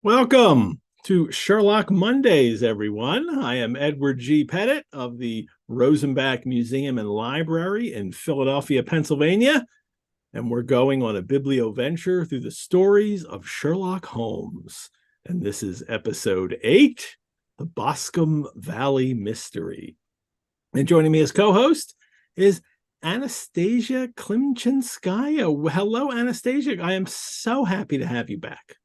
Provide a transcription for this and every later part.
Welcome to Sherlock Mondays, everyone. I am Edward G. Pettit of the Rosenbach Museum and Library in Philadelphia, Pennsylvania, and we're going on a biblioventure through the stories of Sherlock Holmes. And this is episode 8, the Boscombe Valley Mystery. And joining me as co-host is Anastasia Klimchynskaya. Hello, Anastasia. I am so happy to have you back.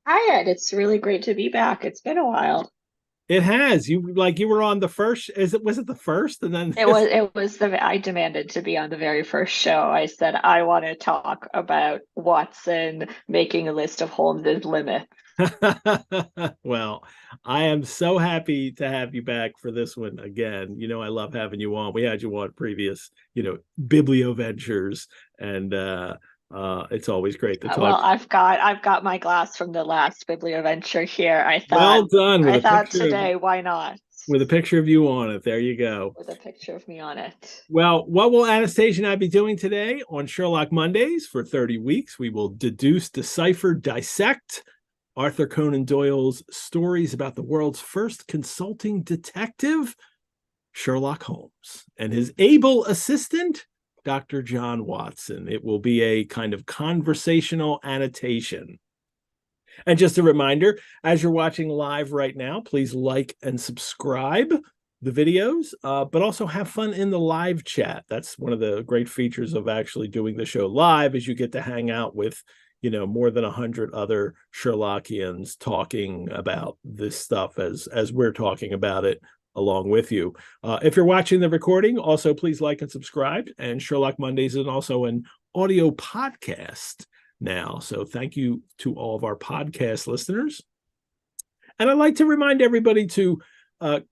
Hi, Ed. It's really great to be back. It's been a while. It has. You were on the first, was it the first? And then I demanded to be on the very first show. I said I want to talk about Watson making a list of Holmes's limits. Well, I am so happy to have you back for this one again. You know, I love having you on. We had you on previous, biblioventures, and it's always great to talk. Well, I've got my glass from the last biblioventure here. Well done with I a thought picture today, why not? with a picture of you on it. There you go. With a picture of me on it. Well, what will Anastasia and I be doing today on Sherlock Mondays for 30 weeks? We will deduce, decipher, dissect Arthur Conan Doyle's stories about the world's first consulting detective, Sherlock Holmes, and his able assistant, Dr. John Watson. It will be a kind of conversational annotation. And just a reminder, as you're watching live right now, please like and subscribe the videos, but also have fun in the live chat. That's one of the great features of actually doing the show live, is you get to hang out with more than 100 other Sherlockians talking about this stuff as we're talking about it along with you. If you're watching the recording, also please like and subscribe. And Sherlock Mondays is also an audio podcast now. So thank you to all of our podcast listeners. And I'd like to remind everybody to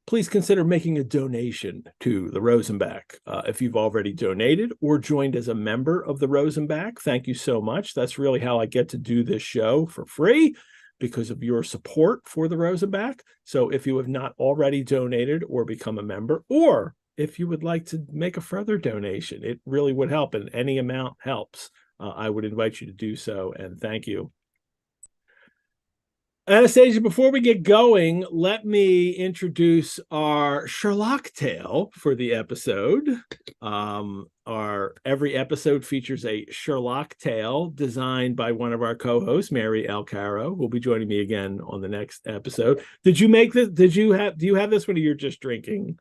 please consider making a donation to the Rosenbach. If you've already donated or joined as a member of the Rosenbach, thank you so much. That's really how I get to do this show for free, because of your support for the Rosenbach. So if you have not already donated or become a member, or if you would like to make a further donation, it really would help, and any amount helps. I would invite you to do so, and thank you. Anastasia, before we get going, let me introduce our Sher-locktail for the episode. Every episode features a Sher-locktail designed by one of our co-hosts, Mary Alcaro, who will be joining me again on the next episode. Did you make this? Do you have this one, or you're just drinking?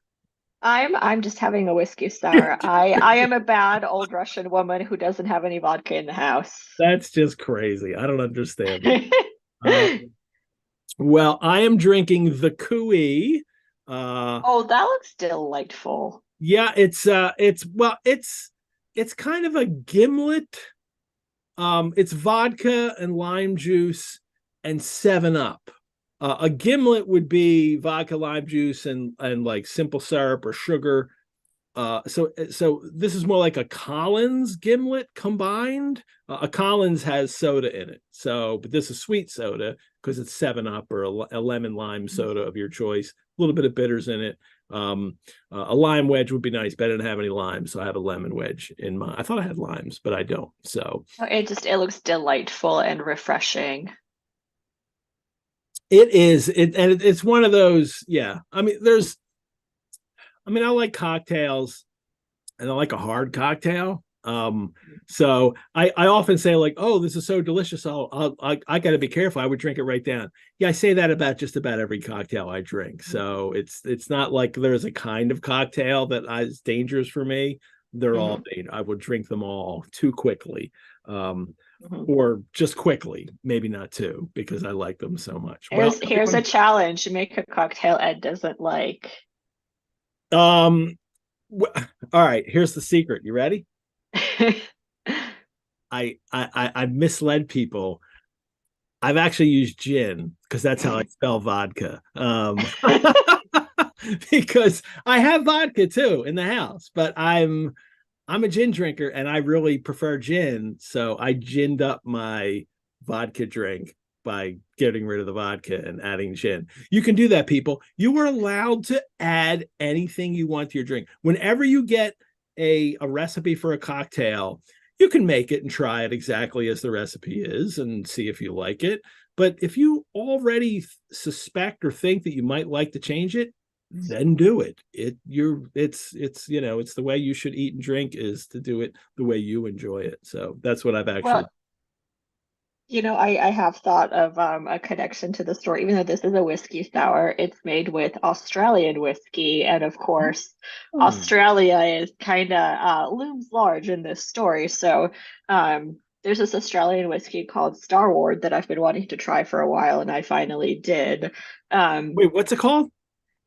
I'm just having a whiskey sour. I am a bad old Russian woman who doesn't have any vodka in the house. That's just crazy. I don't understand it. Well, I am drinking the Cooee. Oh, that looks delightful. Yeah, it's kind of a gimlet. It's vodka and lime juice and 7-Up. A gimlet would be vodka, lime juice, and like simple syrup or sugar. So this is more like a Collins gimlet combined. A Collins has soda in it, but this is sweet soda because it's 7-Up or a lemon lime soda of your choice. A little bit of bitters in it. A lime wedge would be nice, but I didn't have any limes, so I have a lemon wedge in my. I thought I had limes, but I don't. So it looks delightful and refreshing. It is. It's one of those. Yeah, I mean, I like cocktails, and I like a hard cocktail. So I often say, like, oh, this is so delicious, I got to be careful. I would drink it right down. Yeah, I say that about just about every cocktail I drink. So it's not like there's a kind of cocktail that is dangerous for me. They're all, I would drink them all too quickly. Or just quickly, maybe not too, because I like them so much. Here's a challenge: make a cocktail Ed doesn't like. All right, here's the secret. You ready? I misled people. I've actually used gin because that's how I spell vodka. Because I have vodka too in the house, but I'm a gin drinker and I really prefer gin, so I ginned up my vodka drink by getting rid of the vodka and adding gin. You can do that, people. You are allowed to add anything you want to your drink. Whenever you get a recipe for a cocktail, you can make it and try it exactly as the recipe is and see if you like it. But if you already suspect or think that you might like to change it, then do it. It's it's the way you should eat and drink, is to do it the way you enjoy it. So that's what I've actually. Well, I have thought of a connection to the story, even though this is a whiskey sour, it's made with Australian whiskey. And of course, Hmm. Australia is kind of looms large in this story. So there's this Australian whiskey called Starward that I've been wanting to try for a while, and I finally did. Um, Wait, what's it called?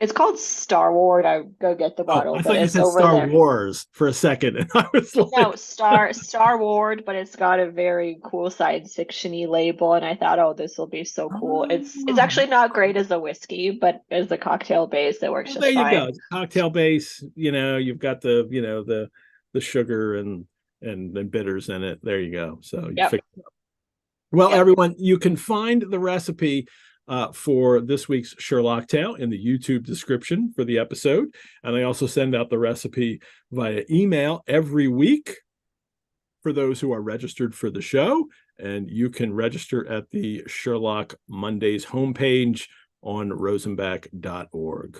it's called Starward. I go get the Oh, bottle, I but thought you it's said over Star there. Wars for a second, and I was like, No, Star Ward, but it's got a very cool science fiction-y label, and I thought, oh, this will be so cool. It's oh, actually not great as a whiskey, but as a cocktail base, it works well, there just you go. fine. It's a cocktail base. You've got the sugar and bitters in it. There you go. So you Yep, fix. Well, yep. everyone, you can find the recipe for this week's Sher-locktail in the YouTube description for the episode. And I also send out the recipe via email every week for those who are registered for the show. And you can register at the Sherlock Mondays homepage on rosenbach.org.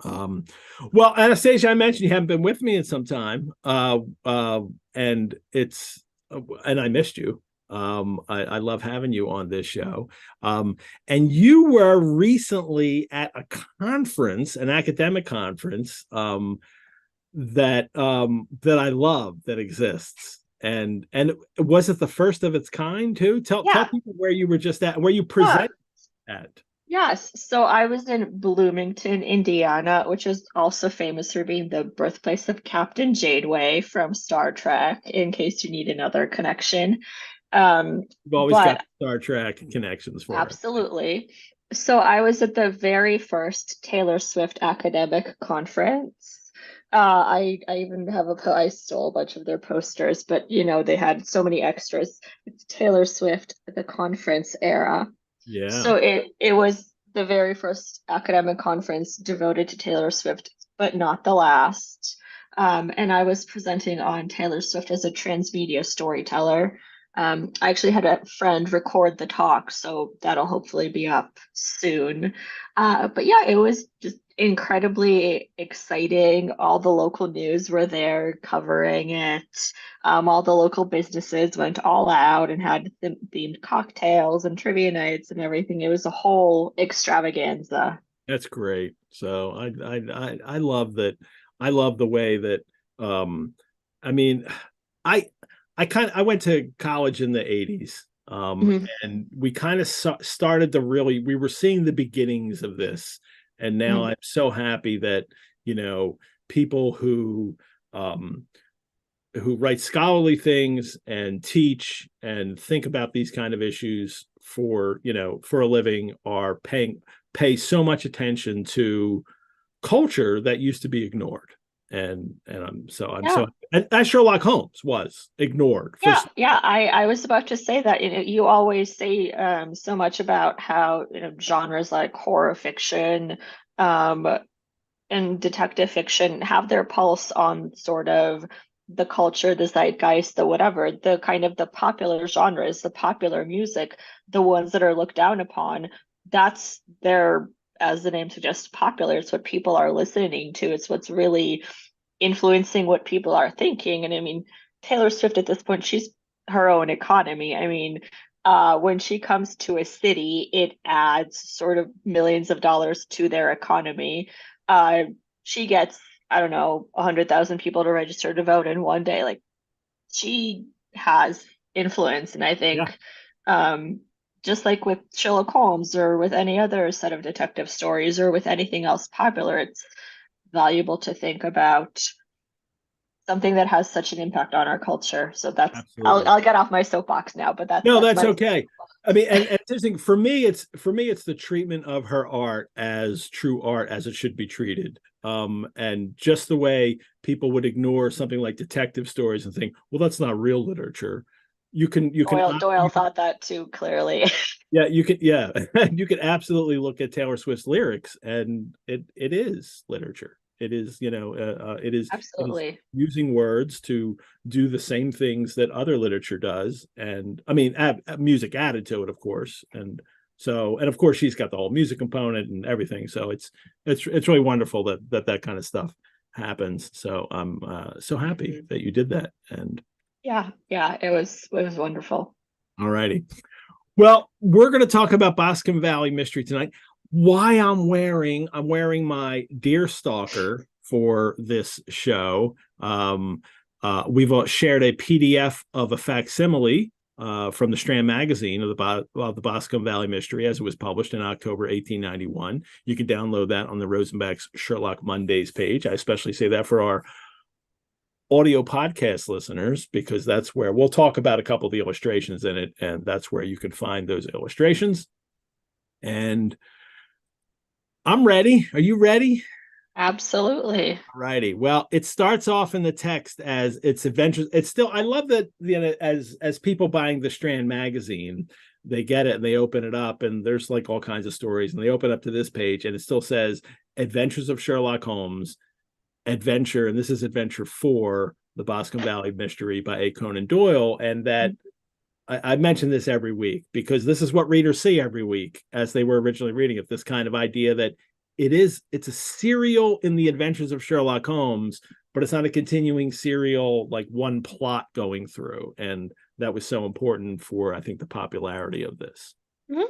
Um, well, Anastasia, I mentioned you haven't been with me in some time, and and I missed you. I love having you on this show. And you were recently at a conference, an academic conference, that I love, that exists. And was it the first of its kind too? Tell Yeah, people where you were just at, where you yeah, present at. yes. So I was in Bloomington, Indiana, which is also famous for being the birthplace of Captain Janeway from Star Trek, in case you need another connection. Um, We've always got but Star Trek connections for it. Absolutely. So I was at the very first Taylor Swift academic conference. I even have I stole a bunch of their posters, but they had so many extras. It's Taylor Swift the conference era. Yeah. So it was the very first academic conference devoted to Taylor Swift, but not the last. And I was presenting on Taylor Swift as a transmedia storyteller. I actually had a friend record the talk, so that'll hopefully be up soon. But yeah, it was just incredibly exciting. All the local news were there covering it. All the local businesses went all out and had themed cocktails and trivia nights and everything. It was a whole extravaganza. That's great. So I love that. I love the way that um I mean I I went to college in the 80s. Mhm. And we kind of started to really, we were seeing the beginnings of this. And now Mhm. I'm so happy that, you know, people um who write scholarly things and teach and think about these kind of issues for, for a living, are pay so much attention to culture that used to be ignored. And I'm so, Yeah. and as Sherlock Holmes was ignored for. Yeah. I was about to say that, you always say so much about how, genres like horror fiction, um, and detective fiction have their pulse on sort of the culture, the zeitgeist, the whatever, the kind of the popular genres, the popular music, the ones that are looked down upon. That's their, as the name suggests, popular. It's what people are listening to. It's what's really influencing what people are thinking. And I mean, Taylor Swift at this point, she's her own economy. I mean, when she comes to a city, it adds sort of millions of dollars to their economy. Uh, she gets, I don't know, 100,000 people to register to vote in one day. Like, she has influence. And I Yeah, think, just like with Sherlock Holmes or with any other set of detective stories or with anything else popular, it's valuable to think about something that has such an impact on our culture. So that's absolutely. I'll get off my soapbox now, but No, that's that's my okay. I mean, and it's interesting for me. It's the treatment of her art as true art, as it should be treated. And just the way people would ignore something like detective stories and think, well, that's not real literature. Doyle thought that too clearly. Yeah, yeah, you can absolutely look at Taylor Swift's lyrics, and it is literature. It is, it is Absolutely. using words to do the same things that other literature does, and I mean, music added to it, of course, and so, and of course, she's got the whole music component and everything. So it's really wonderful that kind of stuff happens. So I'm so happy that you did that. And Yeah, it was wonderful. all righty. Well, we're going to talk about Boscombe Valley Mystery tonight. Why I'm wearing my Deerstalker for this show. We've shared a PDF of a facsimile from the Strand Magazine of the Boscombe Valley Mystery as it was published in October 1891. You can download that on the Rosenbach's Sherlock Mondays page. I especially say that for our audio podcast listeners, because that's where we'll talk about a couple of the illustrations in it, and that's where you can find those illustrations. And I'm ready. Are you ready? Absolutely. Righty. Well, it starts off in the text as it's adventures. It's still, I love that, as people buying the Strand magazine, they get it and they open it up and there's like all kinds of stories, and they open up to this page and it still says Adventures of Sherlock Holmes, adventure, and this is adventure 4, the Boscombe Valley Mystery by A. Conan Doyle. And that I mention this every week because this is what readers see every week as they were originally reading it, this kind of idea that it's a serial in the adventures of Sherlock Holmes, but it's not a continuing serial, like one plot going through. And that was so important for, I think, the popularity of this. Mhm.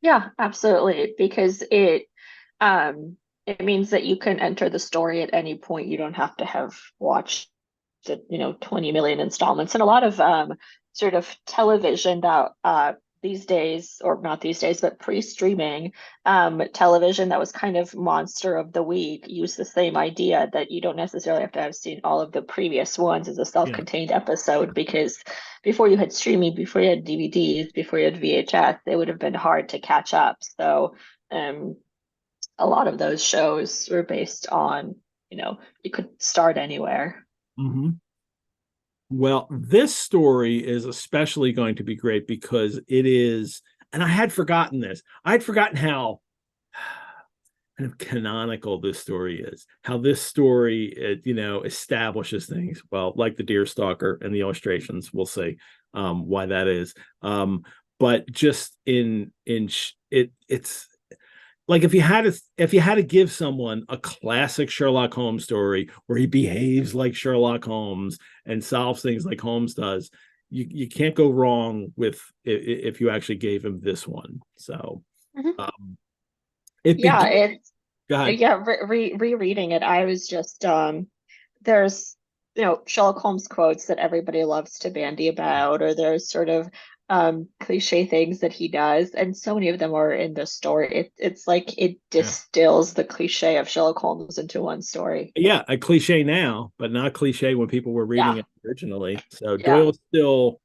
Yeah, absolutely. Because it means that you can enter the story at any point. You don't have to have watched the 20 million installments. And a lot of sort of television that these days, or not these days, but pre-streaming television that was kind of monster of the week, used the same idea that you don't necessarily have to have seen all of the previous ones as a Yeah. self-contained episode, because before you had streaming, before you had DVDs, before you had VHS, it would have been hard to catch up. So a lot of those shows were based on, you could start anywhere. Mm-hmm. Well, this story is especially going to be great because it is, and I had forgotten this. I had forgotten how kind of canonical this story is, how this story, establishes things. Well, like the Deerstalker and the illustrations, we'll see why that is. But just it's like if you had to give someone a classic Sherlock Holmes story where he behaves like Sherlock Holmes and solves things like Holmes does, you can't go wrong with if you actually gave him this one. So it Yeah, begins. it's Go ahead. yeah, rereading it, I was just there's Sherlock Holmes quotes that everybody loves to bandy about, or there's sort of cliche things that he does, and so many of them are in the story. It's like it Yeah. distills the cliche of Sherlock Holmes into one story. Yeah, a cliche now, but not cliche when people were reading Yeah, it originally. So yeah. Doyle is still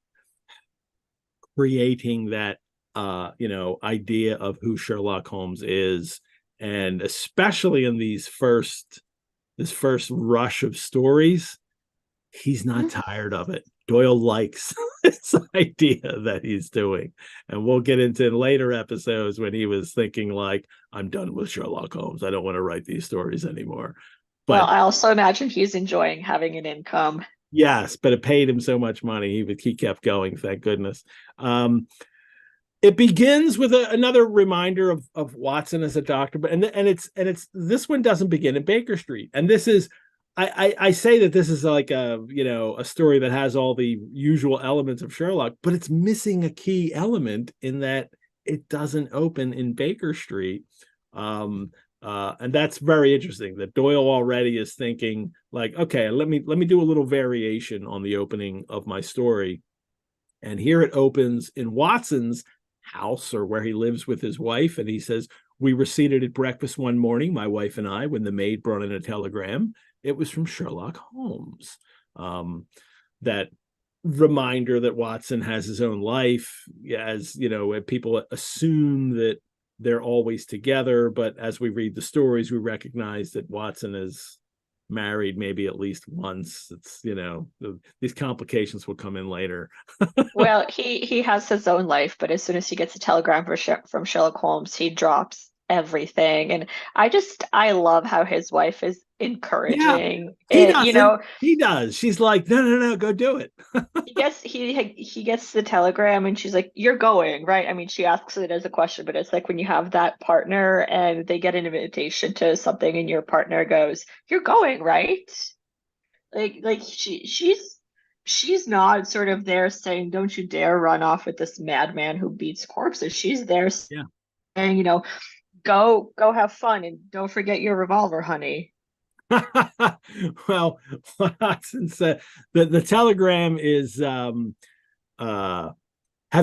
creating that idea of who Sherlock Holmes is, and especially in this first rush of stories, he's not Mhm. tired of it. Doyle likes this idea that he's doing. And we'll get into later episodes when he was thinking like, I'm done with Sherlock Holmes. I don't want to write these stories anymore. Well, But I also imagine he's enjoying having an income. yes, but it paid him so much money. He kept going, thank goodness. It begins with another reminder of Watson as a doctor, but it's this one doesn't begin in Baker Street. And this is I say that this is like a story that has all the usual elements of Sherlock, but it's missing a key element in that it doesn't open in Baker Street. And that's very interesting that Doyle already is thinking like, okay, let me do a little variation on the opening of my story. And here it opens in Watson's house, or where he lives with his wife. And he says, we were seated at breakfast one morning, my wife and I, when the maid brought in a telegram. It was from Sherlock Holmes. That reminder that Watson has his own life, as people assume that they're always together, but as we read the stories, we recognize that Watson is married maybe at least once. It's these complications will come in later. Well, he has his own life, but as soon as he gets a telegram from Sherlock Holmes, he drops everything. And I love how his wife is Yeah, encouraging he it, doesn't. He does. She's like, no, no, no, go do it. he gets the telegram and she's like, "You're going, right?" I mean, she asks it as a question, but it's like when you have that partner and they get an invitation to something and your partner goes, "You're going, right?" Like she's not sort of there saying, "Don't you dare run off with this madman who beats corpses." She's there Yeah. saying, go have fun and don't forget your revolver, honey. Well, Watson said the telegram is have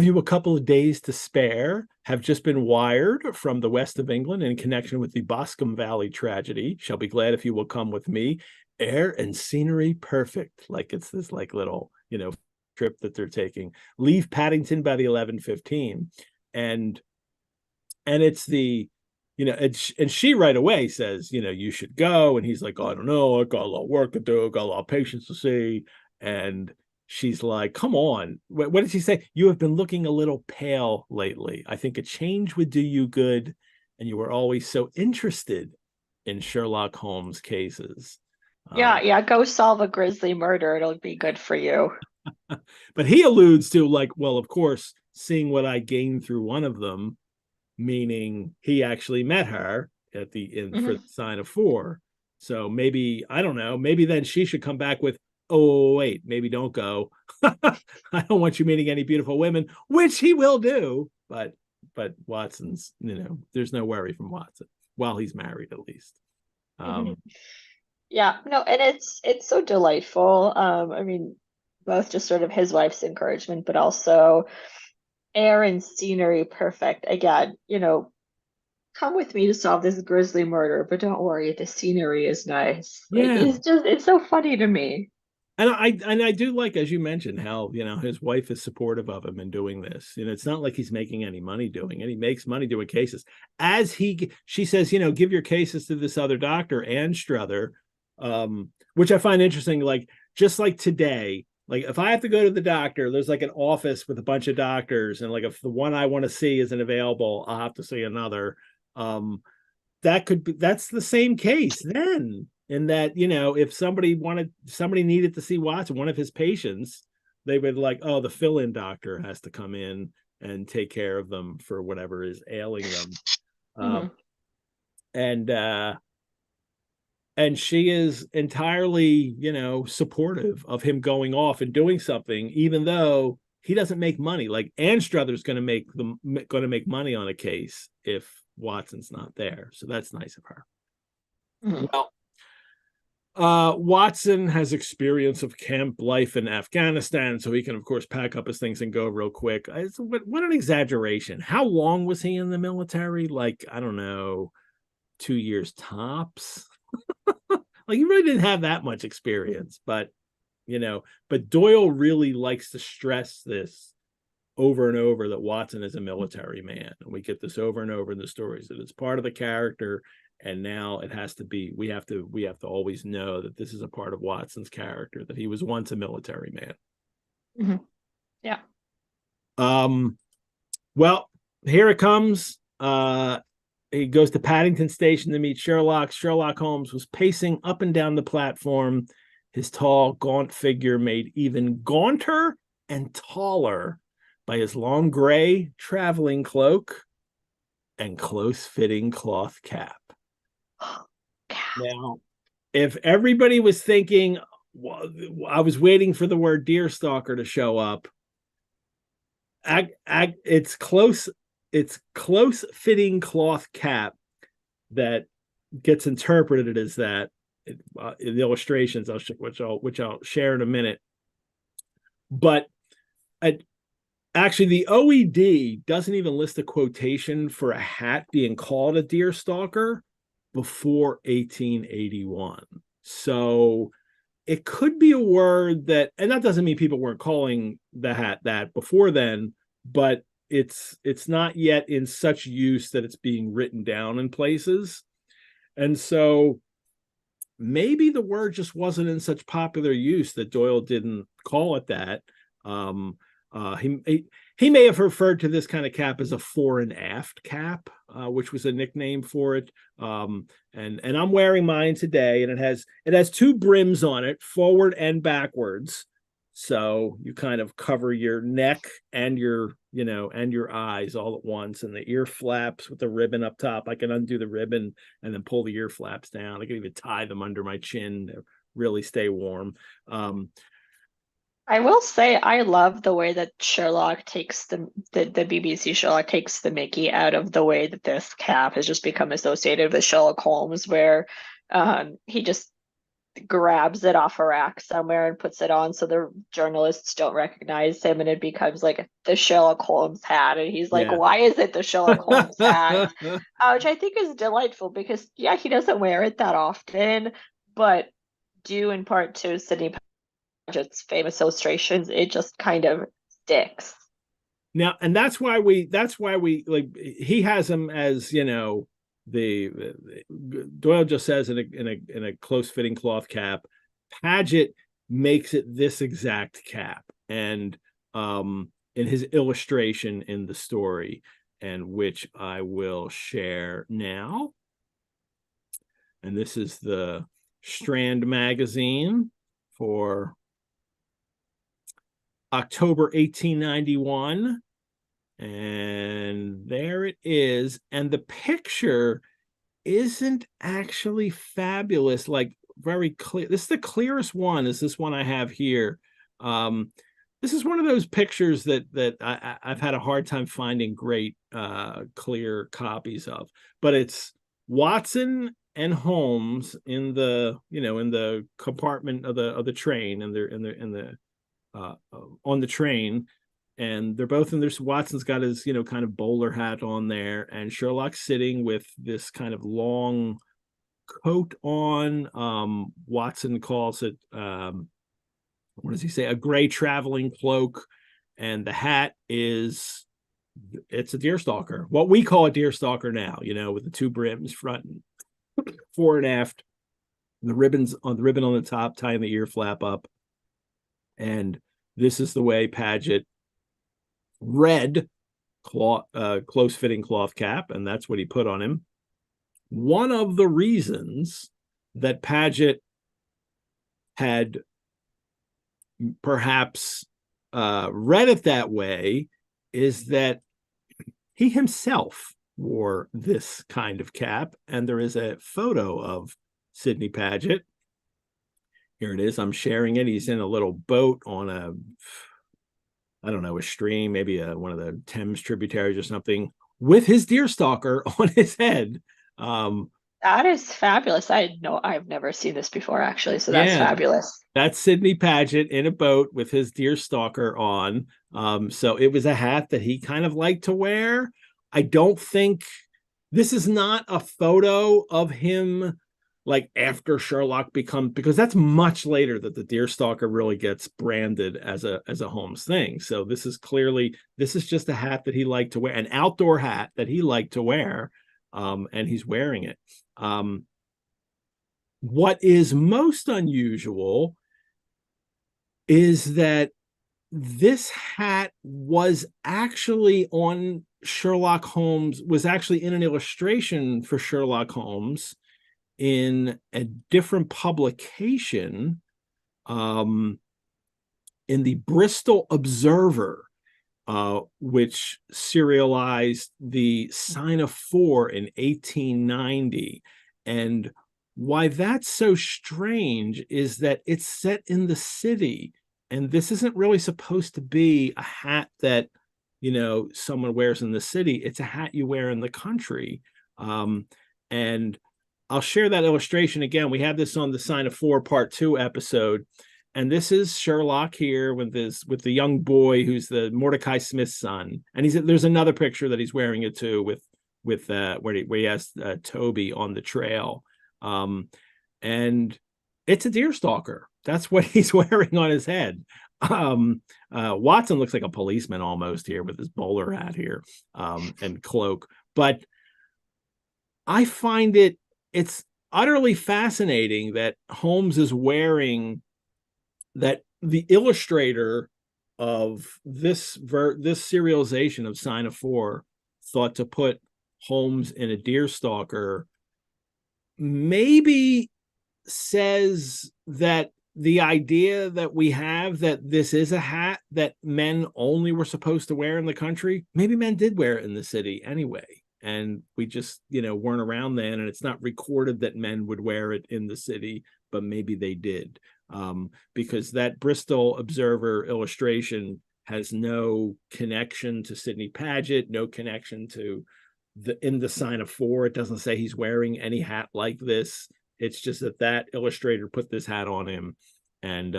you a couple of days to spare? Have just been wired from the west of England in connection with the Boscombe Valley tragedy. Shall be glad if you will come with me. Air and scenery perfect. Like it's this like little, trip that they're taking. Leave Paddington by the 11:15. And it's the and she right away says, you should go. And he's like, oh, I don't know, I got a lot of work to do, got a lot of patients to see. And she's like, come on, what did she say? You have been looking a little pale lately. I think a change would do you good, and you were always so interested in Sherlock Holmes cases. Yeah, go solve a grisly murder. It'll be good for you. But he alludes to like, well, of course, seeing what I gained through one of them, meaning he actually met her at the inn for the sign of four. So maybe, I don't know, maybe then she should come back with, oh wait, maybe don't go. I don't want you meeting any beautiful women, which he will do. But Watson's, there's no worry from Watson while he's married, at least. Yeah, no, and it's so delightful. I mean, both just sort of his wife's encouragement, but also air and scenery perfect. Again, come with me to solve this grisly murder, but don't worry, the scenery is nice. Like Yeah. it's so funny to me. And I do like, as you mentioned, how his wife is supportive of him in doing this. It's not like he's making any money doing it. He makes money doing cases. She says, give your cases to this other doctor, Ann Struther, which I find interesting. Like just like today, like if I have to go to the doctor, there's like an office with a bunch of doctors, and like if the one I want to see isn't available, I'll have to see another. That's the same case then, in that if somebody needed to see Watson, one of his patients, they would like, oh, the fill-in doctor has to come in and take care of them for whatever is ailing them. And she is entirely supportive of him going off and doing something, even though he doesn't make money. Like Ann Struther's going to make money on a case if Watson's not there, so that's nice of her. Well, Watson has experience of camp life in Afghanistan, so he can, of course, pack up his things and go real quick. What an exaggeration. How long was he in the military? Like, I don't know, 2 years tops? Like, he really didn't have that much experience, but Doyle really likes to stress this over and over, that Watson is a military man. And we get this over and over in the stories, that it's part of the character. And now it has to be, we have to always know that this is a part of Watson's character, that he was once a military man. Yeah. Well, here it comes. He goes to Paddington Station to meet Sherlock. Sherlock Holmes was pacing up and down the platform, his tall, gaunt figure made even gaunter and taller by his long gray traveling cloak and close-fitting cloth cap. Now, if everybody was thinking, well, I was waiting for the word deerstalker to show up, it's close-fitting cloth cap that gets interpreted as that in the illustrations, which I'll share in a minute. But actually, the OED doesn't even list a quotation for a hat being called a deerstalker before 1881. So it could be a word that, and that doesn't mean people weren't calling the hat that before then, but it's not yet in such use that it's being written down in places. And so maybe the word just wasn't in such popular use that Doyle didn't call it that. He may have referred to this kind of cap as a fore and aft cap, which was a nickname for it. And I'm wearing mine today, and it has two brims on it, forward and backwards. So you kind of cover your neck and and your eyes all at once, and the ear flaps with the ribbon up top. I can undo the ribbon and then pull the ear flaps down. I can even tie them under my chin to really stay warm. I will say I love the way that Sherlock takes the BBC Sherlock takes the Mickey out of the way that this cap has just become associated with Sherlock Holmes, where he just grabs it off a rack somewhere and puts it on so the journalists don't recognize him, and it becomes like the Sherlock Holmes hat, and he's like, Yeah. why is it the Sherlock Holmes hat? Which I think is delightful because yeah, he doesn't wear it that often, but due in part to Sidney Paget's famous illustrations, it just kind of sticks. Now, and that's why we like, he has him as, the Doyle just says in a close fitting cloth cap. Paget makes it this exact cap, and in his illustration in the story, and which I will share now. And this is the Strand Magazine for October 1891. And there it is. And the picture isn't actually fabulous, like very clear. This is the clearest one, is this one I have here. This is one of those pictures that I've had a hard time finding great clear copies of. But it's Watson and Holmes in the in the compartment of the train, and they're in the on the train, and they're both in there. Watson's got his kind of bowler hat on there, and Sherlock's sitting with this kind of long coat on. Watson calls it what does he say, a gray traveling cloak, and the hat it's a deerstalker, what we call a deerstalker now, with the two brims front and fore and aft, the ribbon on the top tying the ear flap up. And this is the way Paget red close fitting cloth cap, and that's what he put on him. One of the reasons that Paget had perhaps read it that way is that he himself wore this kind of cap, and there is a photo of Sidney Paget. Here it is. I'm sharing it. He's in a little boat on I don't know, a stream, maybe one of the Thames tributaries or something, with his deerstalker on his head. That is fabulous. I've never seen this before, actually, so that's fabulous. That's Sidney Paget in a boat with his deerstalker on. So it was a hat that he kind of liked to wear. I don't think this is not a photo of him like after Sherlock because that's much later that the deerstalker really gets branded as a Holmes thing. So this is just a hat that he liked to wear, an outdoor hat that he liked to wear, and he's wearing it. What is most unusual is that this hat was actually on Sherlock Holmes, was actually in an illustration for Sherlock Holmes in a different publication, in the Bristol Observer, which serialized the Sign of Four in 1890. And why that's so strange is that it's set in the city, and this isn't really supposed to be a hat that someone wears in the city. It's a hat you wear in the country. And I'll share that illustration again. We have this on the Sign of Four Part 2 episode, and this is Sherlock here with the young boy who's the Mordecai Smith's son, and there's another picture that he's wearing it too, with where he has Toby on the trail, and it's a deerstalker. That's what he's wearing on his head. Watson looks like a policeman almost here with his bowler hat here, and cloak. But I find it's utterly fascinating that Holmes is wearing, that the illustrator of this serialization of Sign of Four thought to put Holmes in a deerstalker maybe says that the idea that we have that this is a hat that men only were supposed to wear in the country, maybe men did wear it in the city anyway. And we just, weren't around then, and it's not recorded that men would wear it in the city, but maybe they did. Because that Bristol Observer illustration has no connection to Sidney Paget, no connection to in the Sign of Four. It doesn't say he's wearing any hat like this. It's just that illustrator put this hat on him. And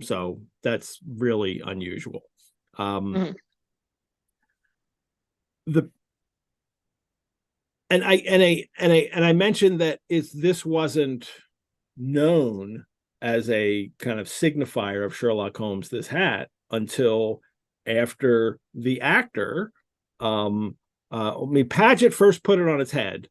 so that's really unusual. Mm-hmm. I mentioned that this wasn't known as a kind of signifier of Sherlock Holmes, this hat, until after the actor, Paget first put it on its head,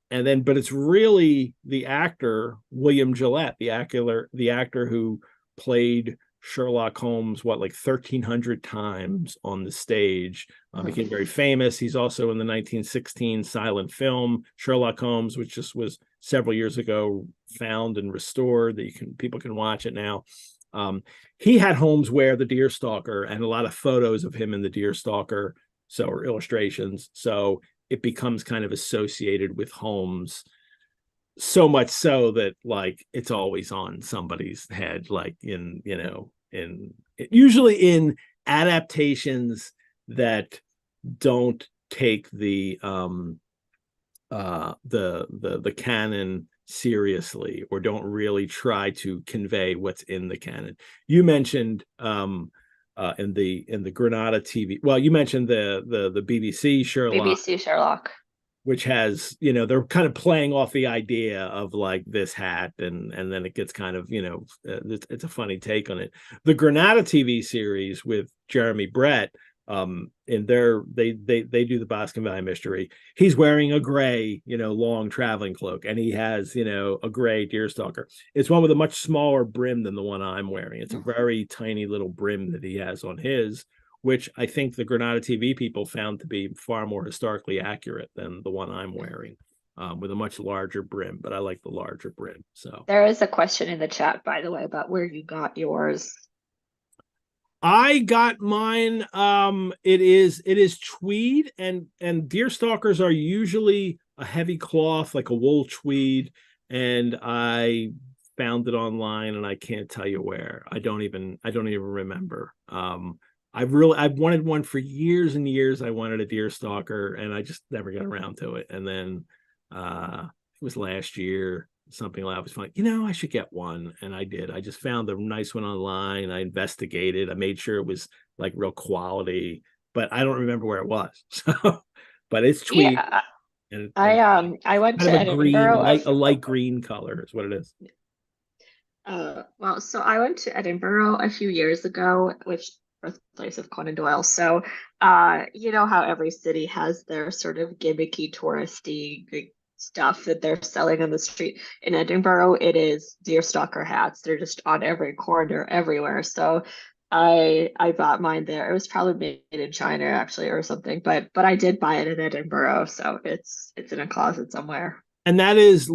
but it's really the actor William Gillette, the actor who played Sherlock Holmes, like 1,300 times on the stage, became very famous. He's also in the 1916 silent film Sherlock Holmes, which just was several years ago found and restored, that people can watch it now. He had Holmes wear the deerstalker, and a lot of photos of him in the deerstalker, or illustrations. So it becomes kind of associated with Holmes, so much so that it's always on somebody's head, usually in adaptations that don't take the canon seriously, or don't really try to convey what's in the canon. You mentioned in the Granada TV. Well, you mentioned the BBC Sherlock, which has, they're kind of playing off the idea of this hat, and then it gets kind of, it's a funny take on it. The Granada TV series with Jeremy Brett, they do the Boscombe Valley Mystery. He's wearing a gray, long traveling cloak, and he has, a gray deerstalker. It's one with a much smaller brim than the one I'm wearing. It's a very tiny little brim that he has on his, which I think the Granada TV people found to be far more historically accurate than the one I'm wearing, with a much larger brim. But I like the larger brim. So there is a question in the chat, by the way, about where you got yours. I got mine. It is tweed, and deerstalkers are usually a heavy cloth, like a wool tweed, and I found it online, and I can't tell you where. I don't even remember. I've wanted one for years and years. I wanted a deerstalker, and I just never got around to it. And then it was last year, something like I was like, I should get one, and I did. I just found a nice one online. I investigated. I made sure it was real quality, but I don't remember where it was. So, but it's tweed. Yeah. And I went to Edinburgh. A light green color is what it is. Well, so I went to Edinburgh a few years ago, which birthplace of Conan Doyle. So, you know how every city has their sort of gimmicky, touristy stuff that they're selling on the street. In Edinburgh, it is deerstalker hats. They're just on every corner, everywhere. So, I bought mine there. It was probably made in China, actually, or something. But I did buy it in Edinburgh, so it's in a closet somewhere. And that is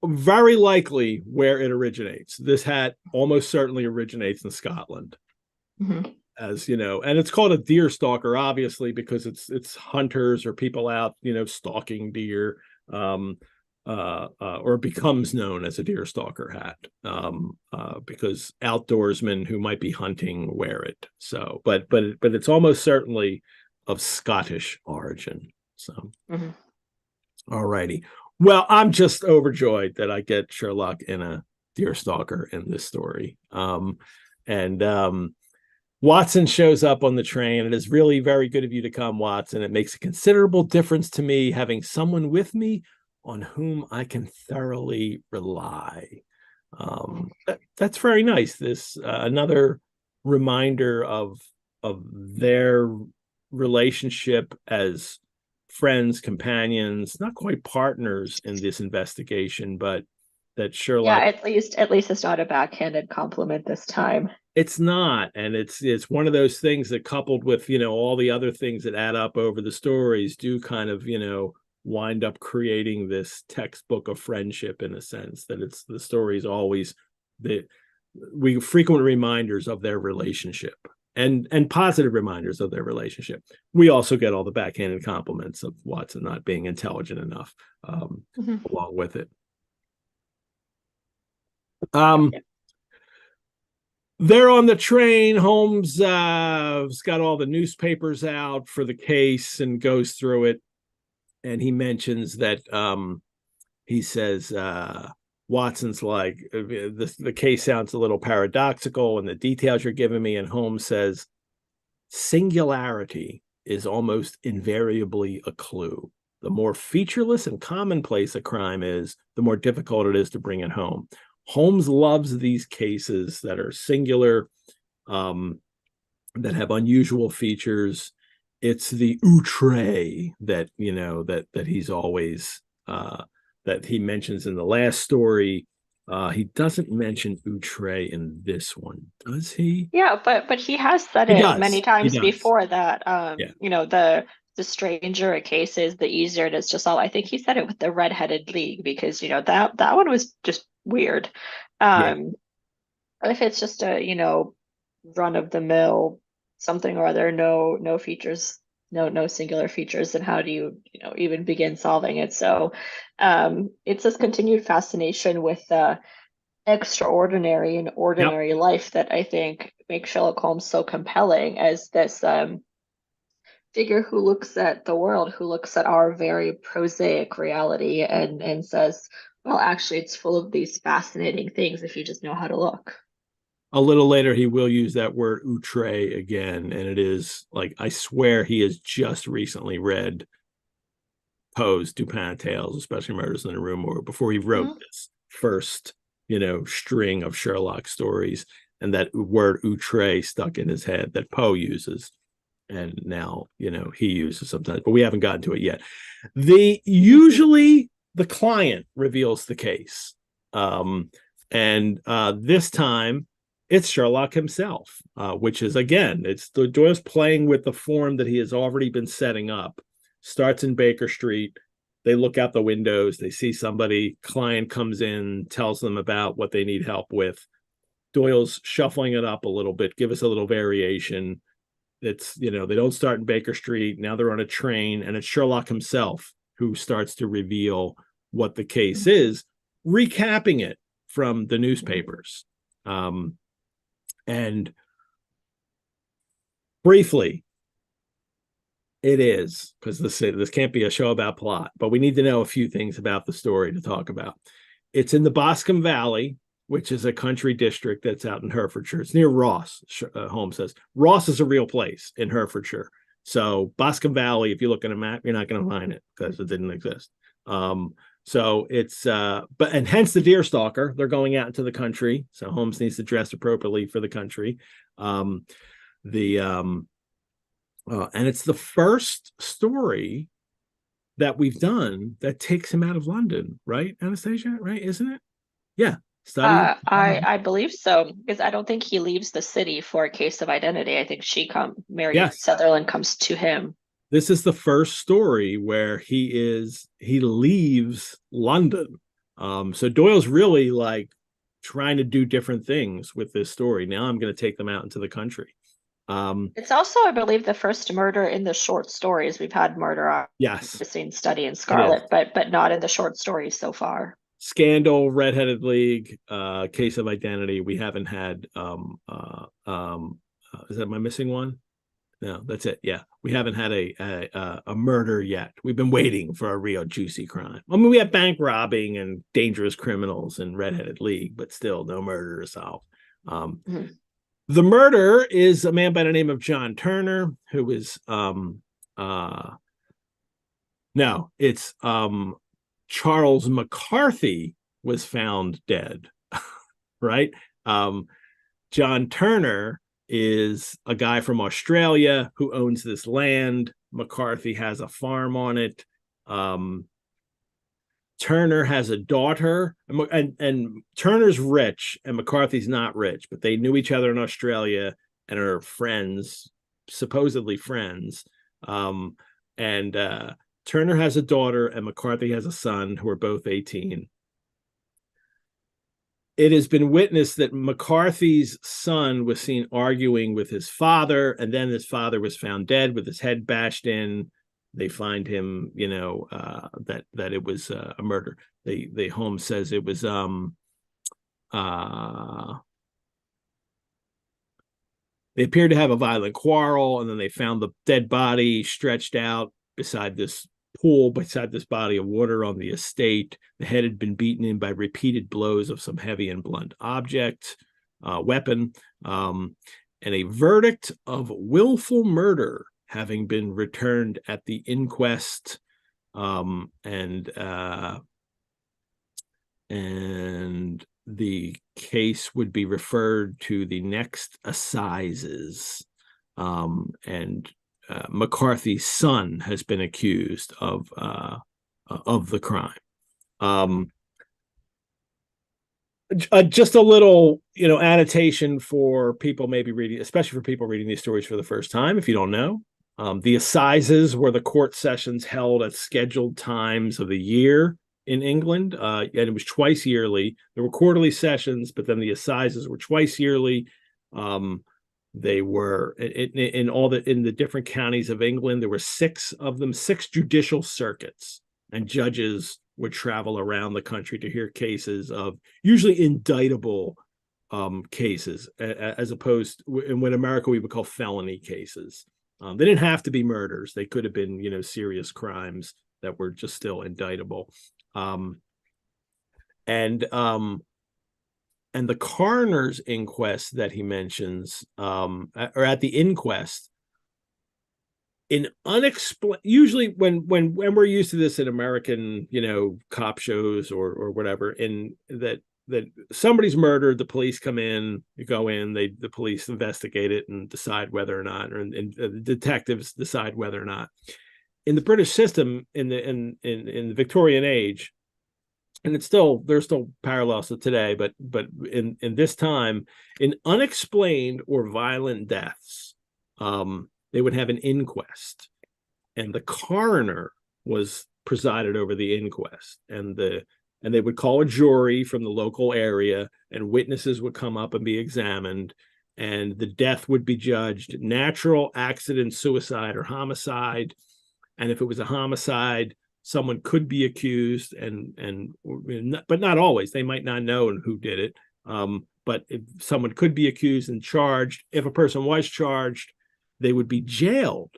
very likely where it originates. This hat almost certainly originates in Scotland. Mm-hmm. As and it's called a deerstalker, obviously, because it's hunters or people out, stalking deer, or becomes known as a deerstalker hat, because outdoorsmen who might be hunting wear it. So, but it's almost certainly of Scottish origin. So, All righty. Well, I'm just overjoyed that I get Sherlock in a deerstalker in this story. Watson shows up on the train. It is really very good of you to come, Watson. It makes a considerable difference to me having someone with me on whom I can thoroughly rely. That's very nice. This another reminder of their relationship as friends, companions, not quite partners in this investigation, but that Yeah, Sherlock. at least it's not a backhanded compliment this time. It's not, and it's one of those things that, coupled with all the other things that add up over the stories, do kind of wind up creating this textbook of friendship, in a sense that it's the stories always that we frequent reminders of their relationship, and positive reminders of their relationship. We also get all the backhanded compliments of Watson not being intelligent enough, along with it. They're on the train. Holmes has got all the newspapers out for the case and goes through it. And he mentions that he says Watson's like, the case sounds a little paradoxical and the details you're giving me. And Holmes says, singularity is almost invariably a clue. The more featureless and commonplace a crime is, the more difficult it is to bring it home. Holmes loves these cases that are singular, that have unusual features. It's the outre that that he's always that he mentions in the last story. He doesn't mention outre in this one, does he? Yeah, but he has said He it many does. He times does. before that Yeah. the stranger a case is, the easier it is to solve. I think he said it with the Red-Headed League because that one was just weird. Yeah. If it's just a run of the mill something or other, no features, no singular features, then how do you even begin solving it? So it's this continued fascination with extraordinary and Yep. ordinary life that I think makes Sherlock Holmes so compelling as this figure who looks at the world, who looks at our very prosaic reality and says, well, actually, it's full of these fascinating things if you just know how to look. A little later, he will use that word outre again, and it is like, I swear he has just recently read Poe's Dupin Tales, especially Murders in the Rue Morgue, before he wrote this first, string of Sherlock stories, and that word outre stuck in his head that Poe uses, and now he uses sometimes, but we haven't gotten to it yet. Usually the client reveals the case, and this time it's Sherlock himself, which is, again, it's the Doyle's playing with the form that he has already been setting up. Starts in Baker Street. They look out the windows. They see somebody. Client comes in, tells them about what they need help with. Doyle's shuffling it up a little bit. Give us a little variation. It's, they don't start in Baker Street. Now they're on a train, and it's Sherlock himself who starts to reveal what the case is, recapping it from the newspapers. And briefly, it is, because this can't be a show about plot, but we need to know a few things about the story to talk about. It's in the Boscombe Valley, which is a country district that's out in Herefordshire. It's near Ross, Holmes says. Ross is a real place in Herefordshire. So Boscombe Valley, if you look at a map, you're not going to find it because it didn't exist. So it's and hence the deerstalker. They're going out into the country, so Holmes needs to dress appropriately for the country. And it's the first story that we've done that takes him out of London, right, Anastasia? Right, isn't it? Yeah. I believe so, because I don't think he leaves the city for a case of identity. I think Mary Sutherland comes to him. This is the first story where he leaves London. So Doyle's really like trying to do different things with this story. Now I'm going to take them out into the country. It's also, I believe, the first murder in the short stories. We've had murder on the scene Study and Scarlet, but not in the short stories so far. Scandal, Red-Headed League, Case of Identity. We haven't had is that, am I missing one? No, that's it. Yeah, we haven't had a murder yet. We've been waiting for a real juicy crime. I mean, we have bank robbing and dangerous criminals and Red-Headed League, but still no murder to solve. The murder is a man by the name of John Turner, who is Charles McCarthy was found dead, right? John Turner is a guy from Australia who owns this land. McCarthy has a farm on it. Turner has a daughter, and Turner's rich and McCarthy's not rich, but they knew each other in Australia and are friends, supposedly friends. And Turner has a daughter and McCarthy has a son who are both 18. It has been witnessed that McCarthy's son was seen arguing with his father, and then his father was found dead with his head bashed in. They find him, that it was a murder. They Holmes says it was they appeared to have a violent quarrel, and then they found the dead body stretched out beside this pool, beside this body of water on the estate. The head had been beaten in by repeated blows of some heavy and blunt weapon, and a verdict of willful murder having been returned at the inquest, and the case would be referred to the next assizes, and McCarthy's son has been accused of the crime. Just a little, annotation for people maybe reading, especially for people reading these stories for the first time. If you don't know, the assizes were the court sessions held at scheduled times of the year in England, and it was twice yearly. There were quarterly sessions, but then the assizes were twice yearly. They were in the different counties of England. There were 6 of them, 6 judicial circuits, and judges would travel around the country to hear cases of usually indictable cases, as opposed in what America we would call felony cases. They didn't have to be murders. They could have been, serious crimes that were just still indictable. And the coroner's inquest that he mentions, or at the inquest, usually when we're used to this in American, cop shows or whatever, in that somebody's murdered, the police come in, you go in, the police investigate it and decide whether or not, and the detectives decide whether or not. In the British system, in the Victorian age, and there's still parallels to today, but in this time, in unexplained or violent deaths, they would have an inquest, and the coroner was presided over the inquest, and they would call a jury from the local area, and witnesses would come up and be examined, and the death would be judged natural, accident, suicide, or homicide. And if it was a homicide, someone could be accused, but not always. They might not know who did it. But if someone could be accused and charged, if a person was charged, they would be jailed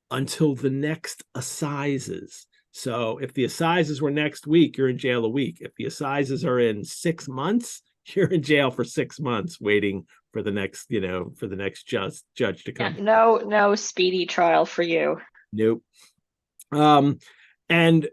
until the next assizes. So if the assizes were next week, you're in jail a week. If the assizes are in 6 months, you're in jail for 6 months, waiting for the next, judge to come. Yeah, no speedy trial for you. Nope. And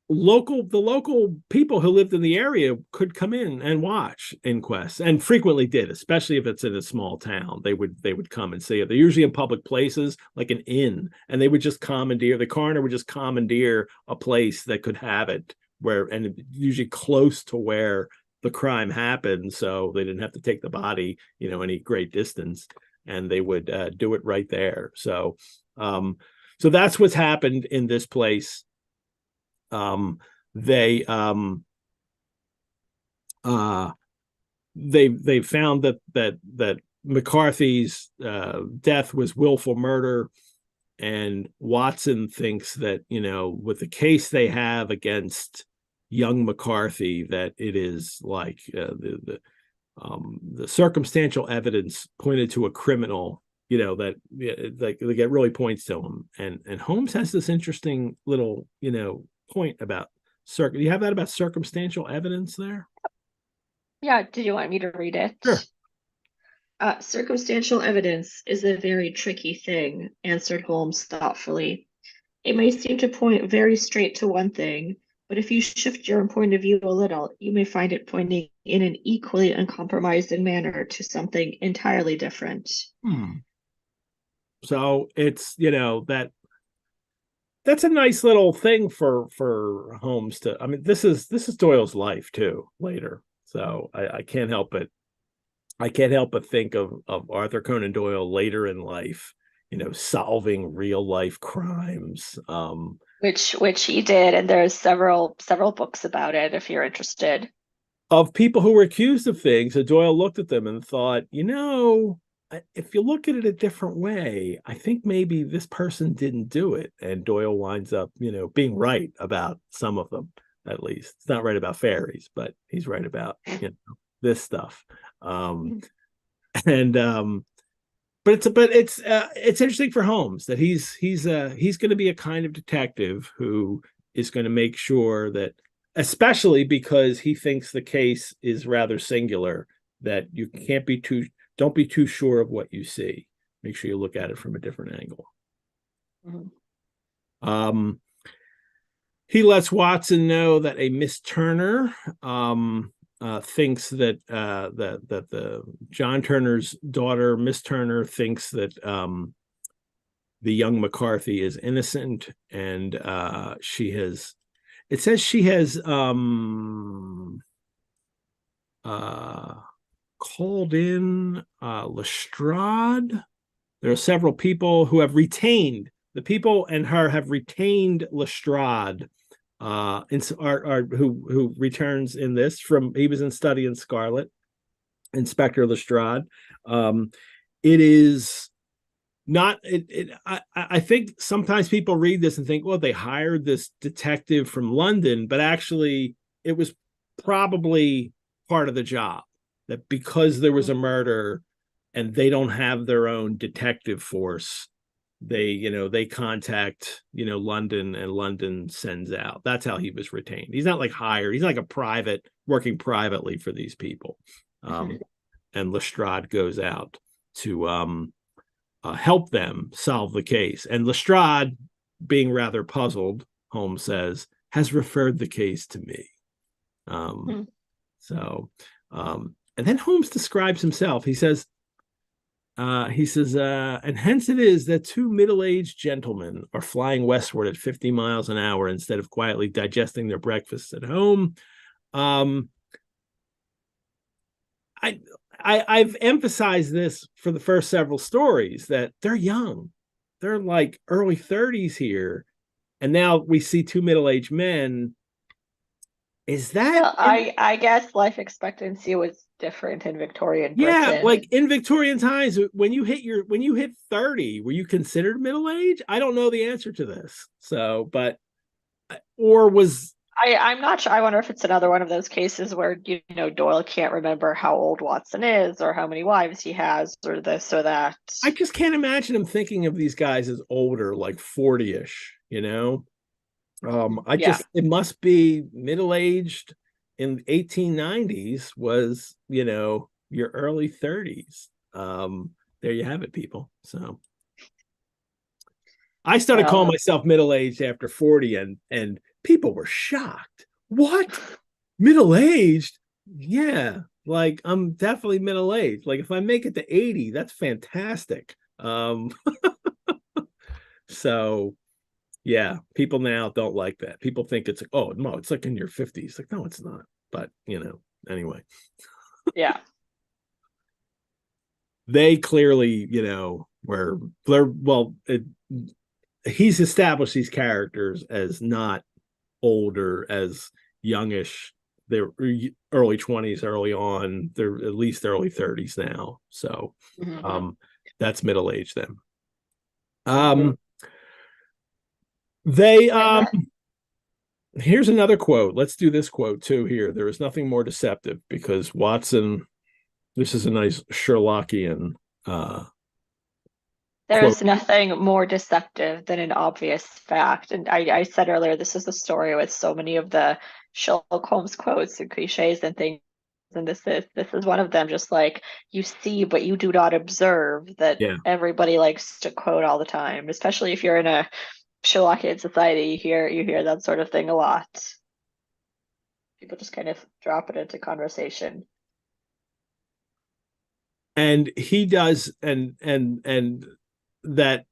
the local people who lived in the area could come in and watch inquests, and frequently did, especially if it's in a small town. They would come and see it. They're usually in public places like an inn, and the coroner would just commandeer a place that could have it, and usually close to where the crime happened, so they didn't have to take the body, any great distance, and they would do it right there. So that's what's happened in this place. They found that McCarthy's death was willful murder, and Watson thinks that, with the case they have against young McCarthy, that it is like the circumstantial evidence pointed to a criminal, that it really points to him. And Holmes has this interesting little, point about do you have that about circumstantial evidence there? Yeah, did you want me to read it? Sure. Circumstantial evidence is a very tricky thing, answered Holmes thoughtfully. It may seem to point very straight to one thing, but if you shift your point of view a little, you may find it pointing in an equally uncompromising manner to something entirely different. So it's, that's a nice little thing for Holmes to. I mean, this is Doyle's life too later, so I can't help but think of Arthur Conan Doyle later in life, solving real life crimes. Which he did, and there's several books about it if you're interested. Of people who were accused of things, and Doyle looked at them and thought, if you look at it a different way, I think maybe this person didn't do it. And Doyle winds up, being right about some of them, at least. It's not right about fairies, but he's right about, this stuff. And but it's interesting for Holmes that he's going to be a kind of detective who is going to make sure that, especially because he thinks the case is rather singular, that you don't be too sure of what you see. Make sure you look at it from a different angle. Mm-hmm. He lets Watson know that a Miss Turner thinks that the John Turner's daughter, Miss Turner, thinks that the young McCarthy is innocent, and she has. It says she has called in Lestrade. There are several people who have retained, the people and her have retained Lestrade, who returns in this from, he was in Study in Scarlet, Inspector Lestrade. It is not, I think sometimes people read this and think, well, they hired this detective from London, but actually it was probably part of the job, that because there was a murder and they don't have their own detective force, they contact, London, and London sends out. That's how he was retained. He's not like hired. He's like a private, working privately for these people. And Lestrade goes out to help them solve the case. And Lestrade, being rather puzzled, Holmes says, has referred the case to me. And then Holmes describes himself. He says, and hence it is that two middle-aged gentlemen are flying westward at 50 miles an hour instead of quietly digesting their breakfasts at home. I've emphasized this for the first several stories, that they're young. They're like early 30s here. And now we see two middle-aged men. Is that... Well, I guess life expectancy was different in Victorian Britain. Yeah, like in Victorian times, when you hit 30, were you considered middle-aged? I don't know the answer to this. So, or was... I'm not sure. I wonder if it's another one of those cases where, Doyle can't remember how old Watson is or how many wives he has or this or that. I just can't imagine him thinking of these guys as older, like 40-ish, it must be middle-aged in 1890s was, your early 30s. There you have it, people. So I started calling myself middle-aged after 40, and people were shocked. What? Middle-aged? Yeah, like I'm definitely middle-aged. Like if I make it to 80, that's fantastic. So yeah, people now don't like that. People think it's like, oh no, it's like in your 50s. Like, no, it's not. But anyway. Yeah. They clearly, he's established these characters as not older, as youngish. They're early 20s, early on. They're at least early 30s now. So that's middle age then. Here's another quote. Let's do this quote too here. There is nothing more deceptive, because Watson, this is a nice Sherlockian There's nothing more deceptive than an obvious fact. And I said earlier, this is the story with so many of the Sherlock Holmes quotes and cliches and things. And this is one of them, just like, you see, but you do not observe, that everybody likes to quote all the time, especially if you're in a Sherlockian society. You hear that sort of thing a lot. People just kind of drop it into conversation. And he does, and that,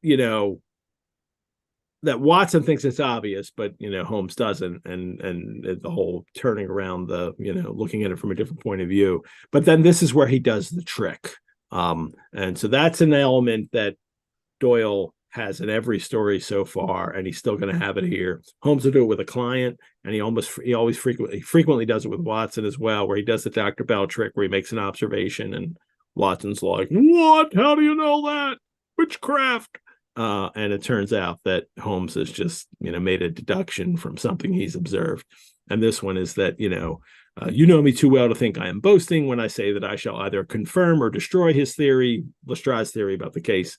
Watson thinks it's obvious, but Holmes doesn't, and the whole turning around the looking at it from a different point of view. But then this is where he does the trick, and so that's an element that Doyle has in every story so far, and he's still going to have it here. Holmes will do it with a client, and he always frequently does it with Watson as well, where he does the Dr. Bell trick, where he makes an observation, and Watson's like, "What? How do you know that? Witchcraft." And it turns out that Holmes has just made a deduction from something he's observed. And this one is that you know me too well to think I am boasting when I say that I shall either confirm or destroy his theory, Lestrade's theory about the case.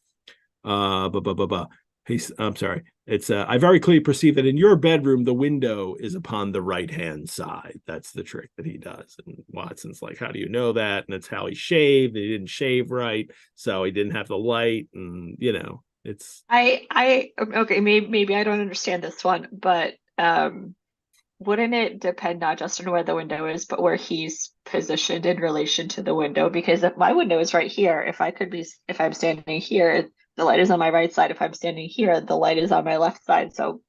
I'm sorry. It's I very clearly perceive that in your bedroom the window is upon the right hand side. That's the trick that he does. And Watson's like, how do you know that? And it's how he shaved. He didn't shave right, so he didn't have the light. And it's I okay, maybe I don't understand this one, but wouldn't it depend not just on where the window is, but where he's positioned in relation to the window? Because if my window is right here, if I'm standing here, the light is on my right side. If I'm standing here, the light is on my left side. So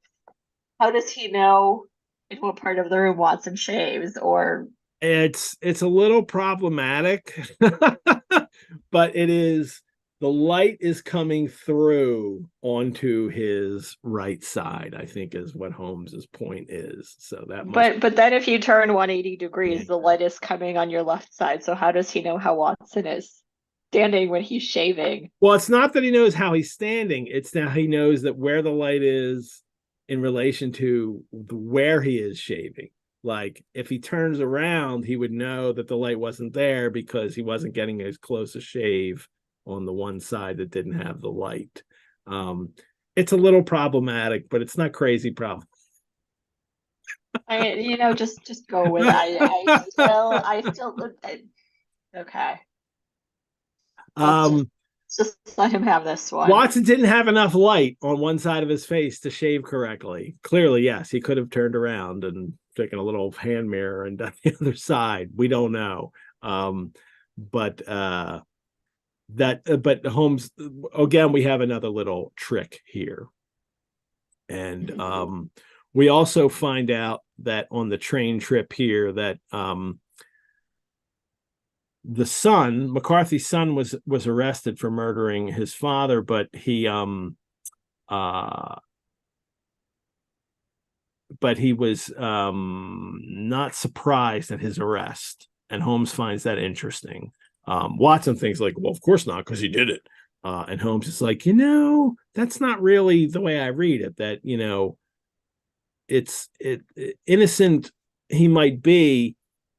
how does he know in what part of the room Watson shaves? Or it's a little problematic, but it is. The light is coming through onto his right side, I think, is what Holmes's point is. So that but then if you turn 180 degrees, yeah. the light is coming on your left side. So how does he know how Watson is standing when he's shaving? Well, it's not that he knows how he's standing. It's that he knows that where the light is in relation to where he is shaving. Like if he turns around, he would know that the light wasn't there because he wasn't getting as close a shave on the one side that didn't have the light. It's a little problematic, but it's not crazy problem. Just go with it. I still okay. Just let him have this one. Watson didn't have enough light on one side of his face to shave correctly. Clearly, yes, he could have turned around and taken a little hand mirror and done the other side. We don't know. But Holmes, again, we have another little trick here. And we also find out that on the train trip here that the son, McCarthy's son, was arrested for murdering his father, but he was not surprised at his arrest, and Holmes finds that interesting. Watson thinks like, well, of course not, because he did it. And Holmes is like, that's not really the way I read it. That it's innocent he might be.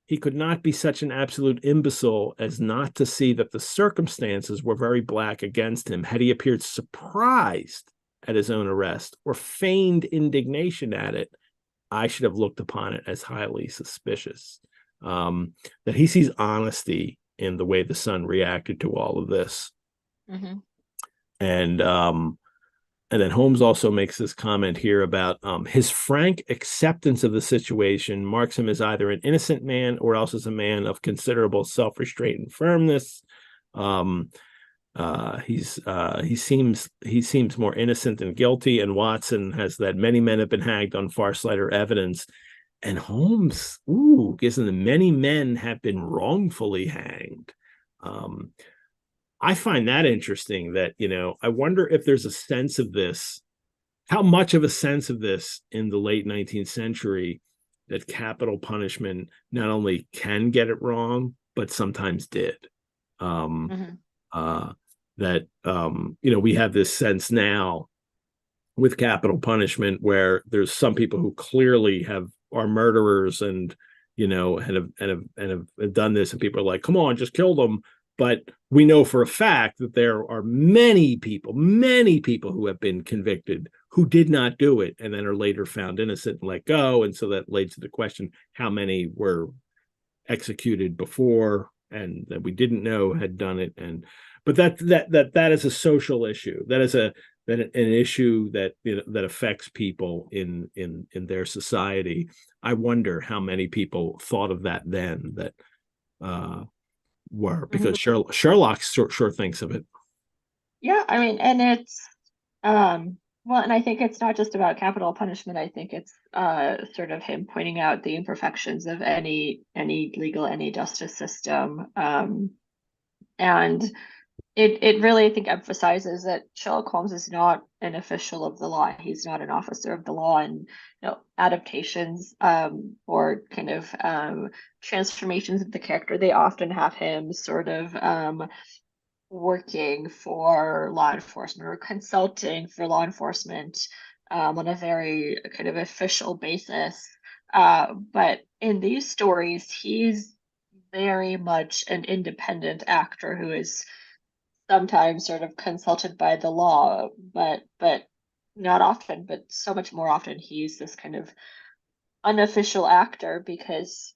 He could not be such an absolute imbecile as not to see that the circumstances were very black against him. Had he appeared surprised at his own arrest or feigned indignation at it, I should have looked upon it as highly suspicious. That he sees honesty in the way the son reacted to all of this. Mm-hmm. And then Holmes also makes this comment here about his frank acceptance of the situation marks him as either an innocent man or else as a man of considerable self-restraint and firmness. He seems more innocent than guilty, and Watson has that many men have been hanged on far slighter evidence. And Holmes, gives them that many men have been wrongfully hanged. I find that interesting that, I wonder if there's a sense of this, how much of a sense of this in the late 19th century that capital punishment not only can get it wrong, but sometimes did. That, we have this sense now with capital punishment where there's some people who clearly are murderers and, have done this, and people are like, come on, just kill them. But we know for a fact that there are many people who have been convicted who did not do it and then are later found innocent and let go. And so that leads to the question, how many were executed before and that we didn't know had done it? But that is a social issue. That is an issue that that affects people in their society. I wonder how many people thought of that then that were, because Sherlock sure thinks of it. Yeah, I mean, and it's Well, and I think it's not just about capital punishment. I think it's sort of him pointing out the imperfections of any legal, any justice system. And it really, I think, emphasizes that Sherlock Holmes is not an official of the law. He's not an officer of the law, and adaptations or kind of transformations of the character, they often have him sort of working for law enforcement or consulting for law enforcement on a very kind of official basis. But in these stories, he's very much an independent actor who is sometimes sort of consulted by the law, but not often, but so much more often he's this kind of unofficial actor because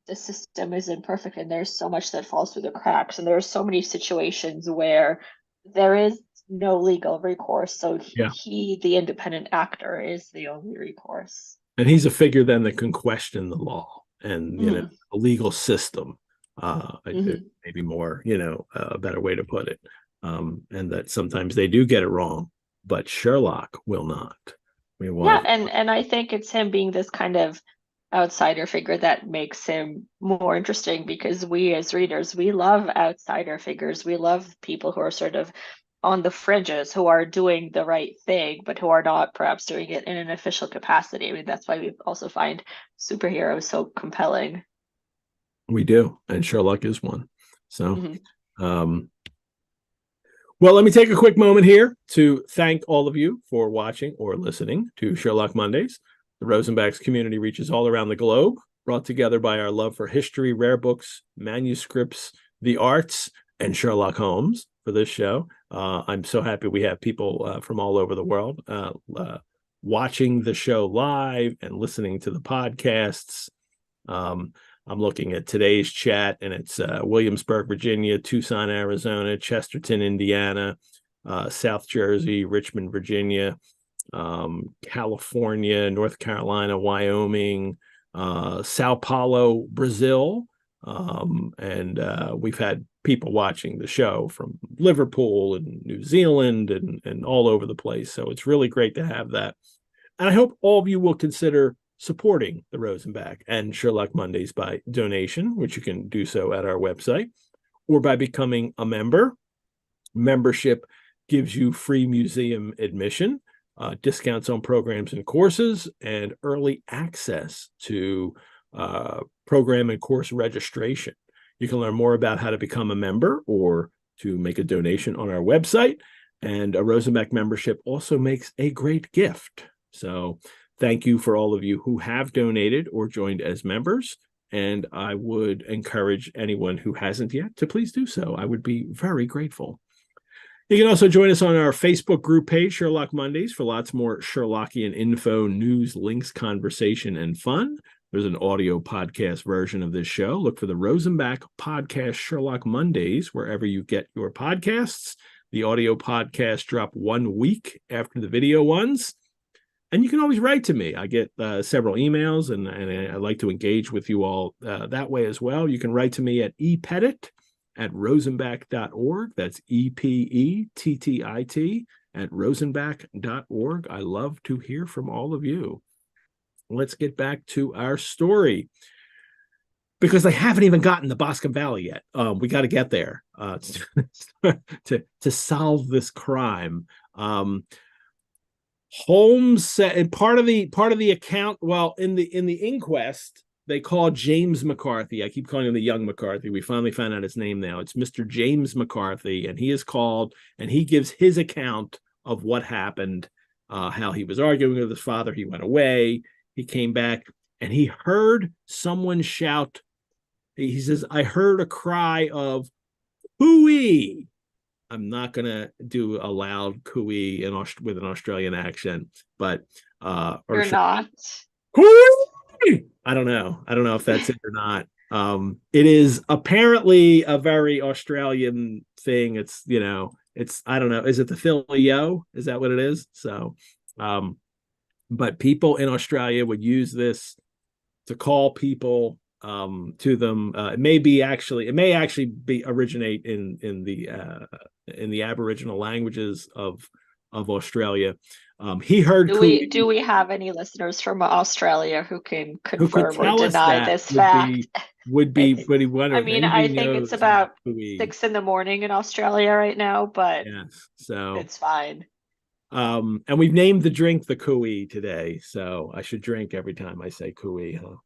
the system is imperfect and there's so much that falls through the cracks, and there are so many situations where there is no legal recourse, so Yeah. he the independent actor is the only recourse, and he's a figure then that can question the law and the legal system, maybe more, a better way to put it, and that sometimes they do get it wrong, but Sherlock will not. And I think it's him being this kind of outsider figure that makes him more interesting, because we as readers, we love outsider figures. We love people who are sort of on the fringes, who are doing the right thing, but who are not perhaps doing it in an official capacity. I mean, that's why we also find superheroes so compelling. We do, and Sherlock is one. So, well, let me take a quick moment here to thank all of you for watching or listening to Sherlock Mondays. The Rosenbach's community reaches all around the globe, brought together by our love for history, rare books, manuscripts, the arts, and Sherlock Holmes for this show. I'm so happy we have people from all over the world watching the show live and listening to the podcasts. I'm looking at today's chat, and it's Williamsburg, Virginia, Tucson, Arizona, Chesterton, Indiana, South Jersey, Richmond, Virginia, California, North Carolina, Wyoming, Sao Paulo, Brazil, and we've had people watching the show from Liverpool and New Zealand and all over the place. So it's really great to have that. And I hope all of you will consider supporting the Rosenbach and Sherlock Mondays by donation, which you can do so at our website, or by becoming a member. Membership gives you free museum admission, discounts on programs and courses, and early access to program and course registration. You can learn more about how to become a member or to make a donation on our website. And a Rosenbach membership also makes a great gift. So thank you for all of you who have donated or joined as members. And I would encourage anyone who hasn't yet to please do so. I would be very grateful. You can also join us on our Facebook group page, Sherlock Mondays, for lots more Sherlockian info, news, links, conversation, and fun. There's an audio podcast version of this show. Look for the Rosenbach podcast Sherlock Mondays wherever you get your podcasts. The audio podcasts drop 1 week after the video ones. And you can always write to me. I get several emails, and I like to engage with you all that way as well. You can write to me at epettit@rosenbach.org. That's EPETTIT @rosenbach.org. I love to hear from all of you. Let's get back to our story, because they haven't even gotten to Boscombe Valley yet. We got to get there to solve this crime. Holmes said, and part of the account, well, in the inquest, they call James McCarthy. I keep calling him the young McCarthy. We finally found out his name now. It's Mr. James McCarthy, and he is called, and he gives his account of what happened, how he was arguing with his father. He went away. He came back, and he heard someone shout. He says, "I heard a cry of Cooee." I'm not going to do a loud Cooee with an Australian accent, but You're not. Cooee! I don't know if that's it or not. It is apparently a very Australian thing. It's, I don't know. Is it the Philly yo? Is that what it is? So, but people in Australia would use this to call people to them. It may actually originate in the Aboriginal languages of Australia. He heard Do Cooee. we have any listeners from Australia who can Who could confirm or tell us deny that this fact? would be, It's, but he I wonder if mean, anybody I think it's knows about about Cooee. 6 in the morning in Australia right now, but Yes. So it's fine. and we've named the drink the Cooee today. So I should drink every time I say Cooee, huh?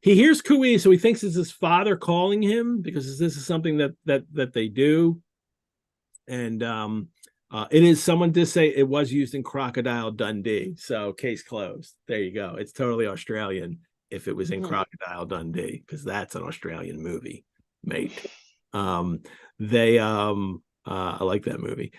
He hears Cooee, so he thinks it's his father calling him because this is something that they do. And it is, someone did say it was used in Crocodile Dundee, so case closed. There you go. It's totally Australian if it was in Crocodile Dundee, because that's an Australian movie, mate. They I like that movie.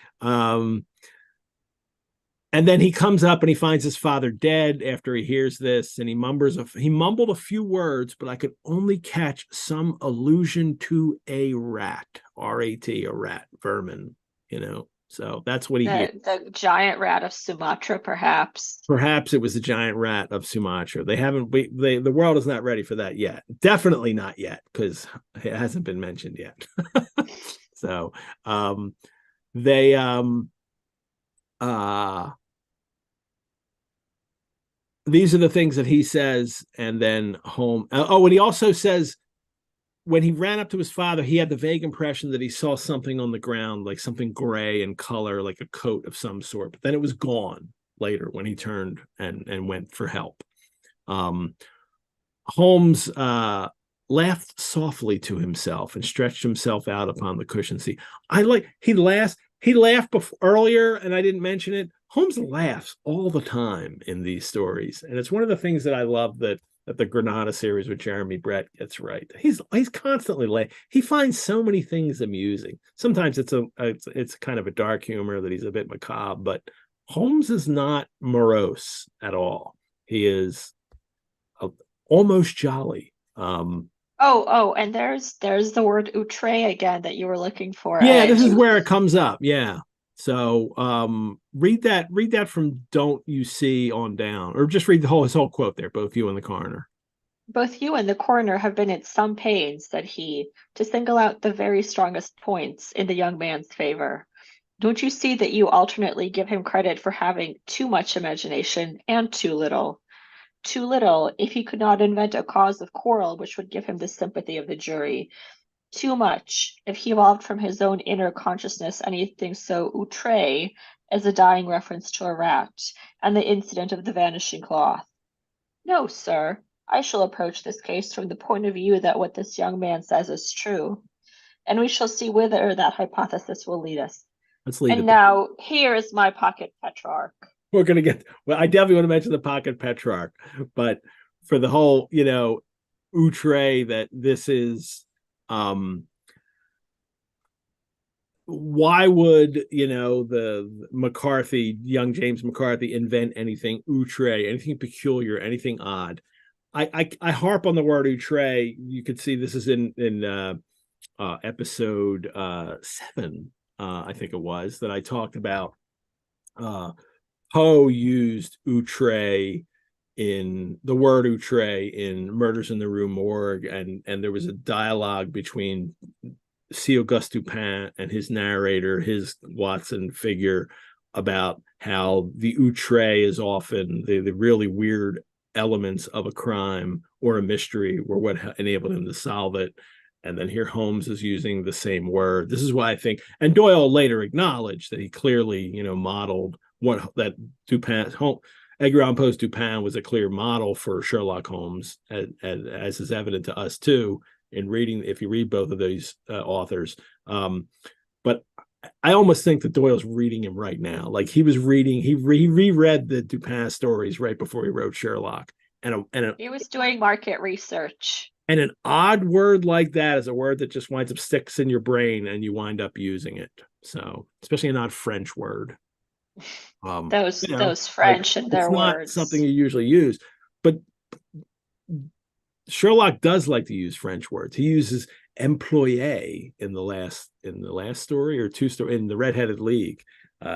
And then he comes up and he finds his father dead after he hears this, and he mumbled a few words, but I could only catch some allusion to a rat, R-A-T, a rat, vermin, So that's what he hears. The giant rat of Sumatra, perhaps. Perhaps it was the giant rat of Sumatra. The world is not ready for that yet. Definitely not yet, because it hasn't been mentioned yet. So they these are the things that he says, and then Holmes. And he also says when he ran up to his father, he had the vague impression that he saw something on the ground, like something gray in color, like a coat of some sort. But then it was gone later when he turned and went for help. Holmes laughed softly to himself and stretched himself out upon the cushioned seat. He laughed earlier, and I didn't mention it. Holmes laughs all the time in these stories, and it's one of the things that I love that the Granada series with Jeremy Brett gets right. He's constantly laughing. He finds so many things amusing. Sometimes it's kind of a dark humor that he's a bit macabre, but Holmes is not morose at all. He is almost jolly. And there's the word outre again that you were looking for, Yeah, Ed. this is where it comes up. Yeah. So read that from Don't You See on down, or just read his whole quote there, both you and the coroner. Both you and the coroner have been at some pains, said he, to single out the very strongest points in the young man's favor. Don't you see that you alternately give him credit for having too much imagination and too little? Too little, if he could not invent a cause of quarrel which would give him the sympathy of the jury. Too much, if he evolved from his own inner consciousness anything so outre as a dying reference to a rat, and the incident of the vanishing cloth. No, sir, I shall approach this case from the point of view that what this young man says is true, and we shall see whither that hypothesis will lead us. Let's leave And it there. now, here is my pocket Petrarch. We're going to get, well, I definitely want to mention the pocket Petrarch, but for the whole, outre that this is, why would, the McCarthy, young James McCarthy, invent anything outre, anything peculiar, anything odd? I harp on the word outre. You could see this is in episode 7, I think it was, that I talked about. Poe used outre in the word outre in Murders in the Rue Morgue, and there was a dialogue between C. Auguste Dupin and his narrator, his Watson figure, about how the outre is often the really weird elements of a crime or a mystery were what enabled him to solve it. And then here Holmes is using the same word. This is why I think, and Doyle later acknowledged that he clearly, modeled what that Dupin, Edgar Allan Poe's Dupin was a clear model for Sherlock Holmes, as is evident to us too in reading, if you read both of these authors. But I almost think that Doyle's reading him right now. Like he was reading, he reread the Dupin stories right before he wrote Sherlock. He was doing market research. And an odd word like that is a word that just winds up sticks in your brain and you wind up using it. So, especially an odd French word. Those French and their it's not words. Something you usually use, but Sherlock does like to use French words. He uses employé in the last story or two story in the Red-Headed League.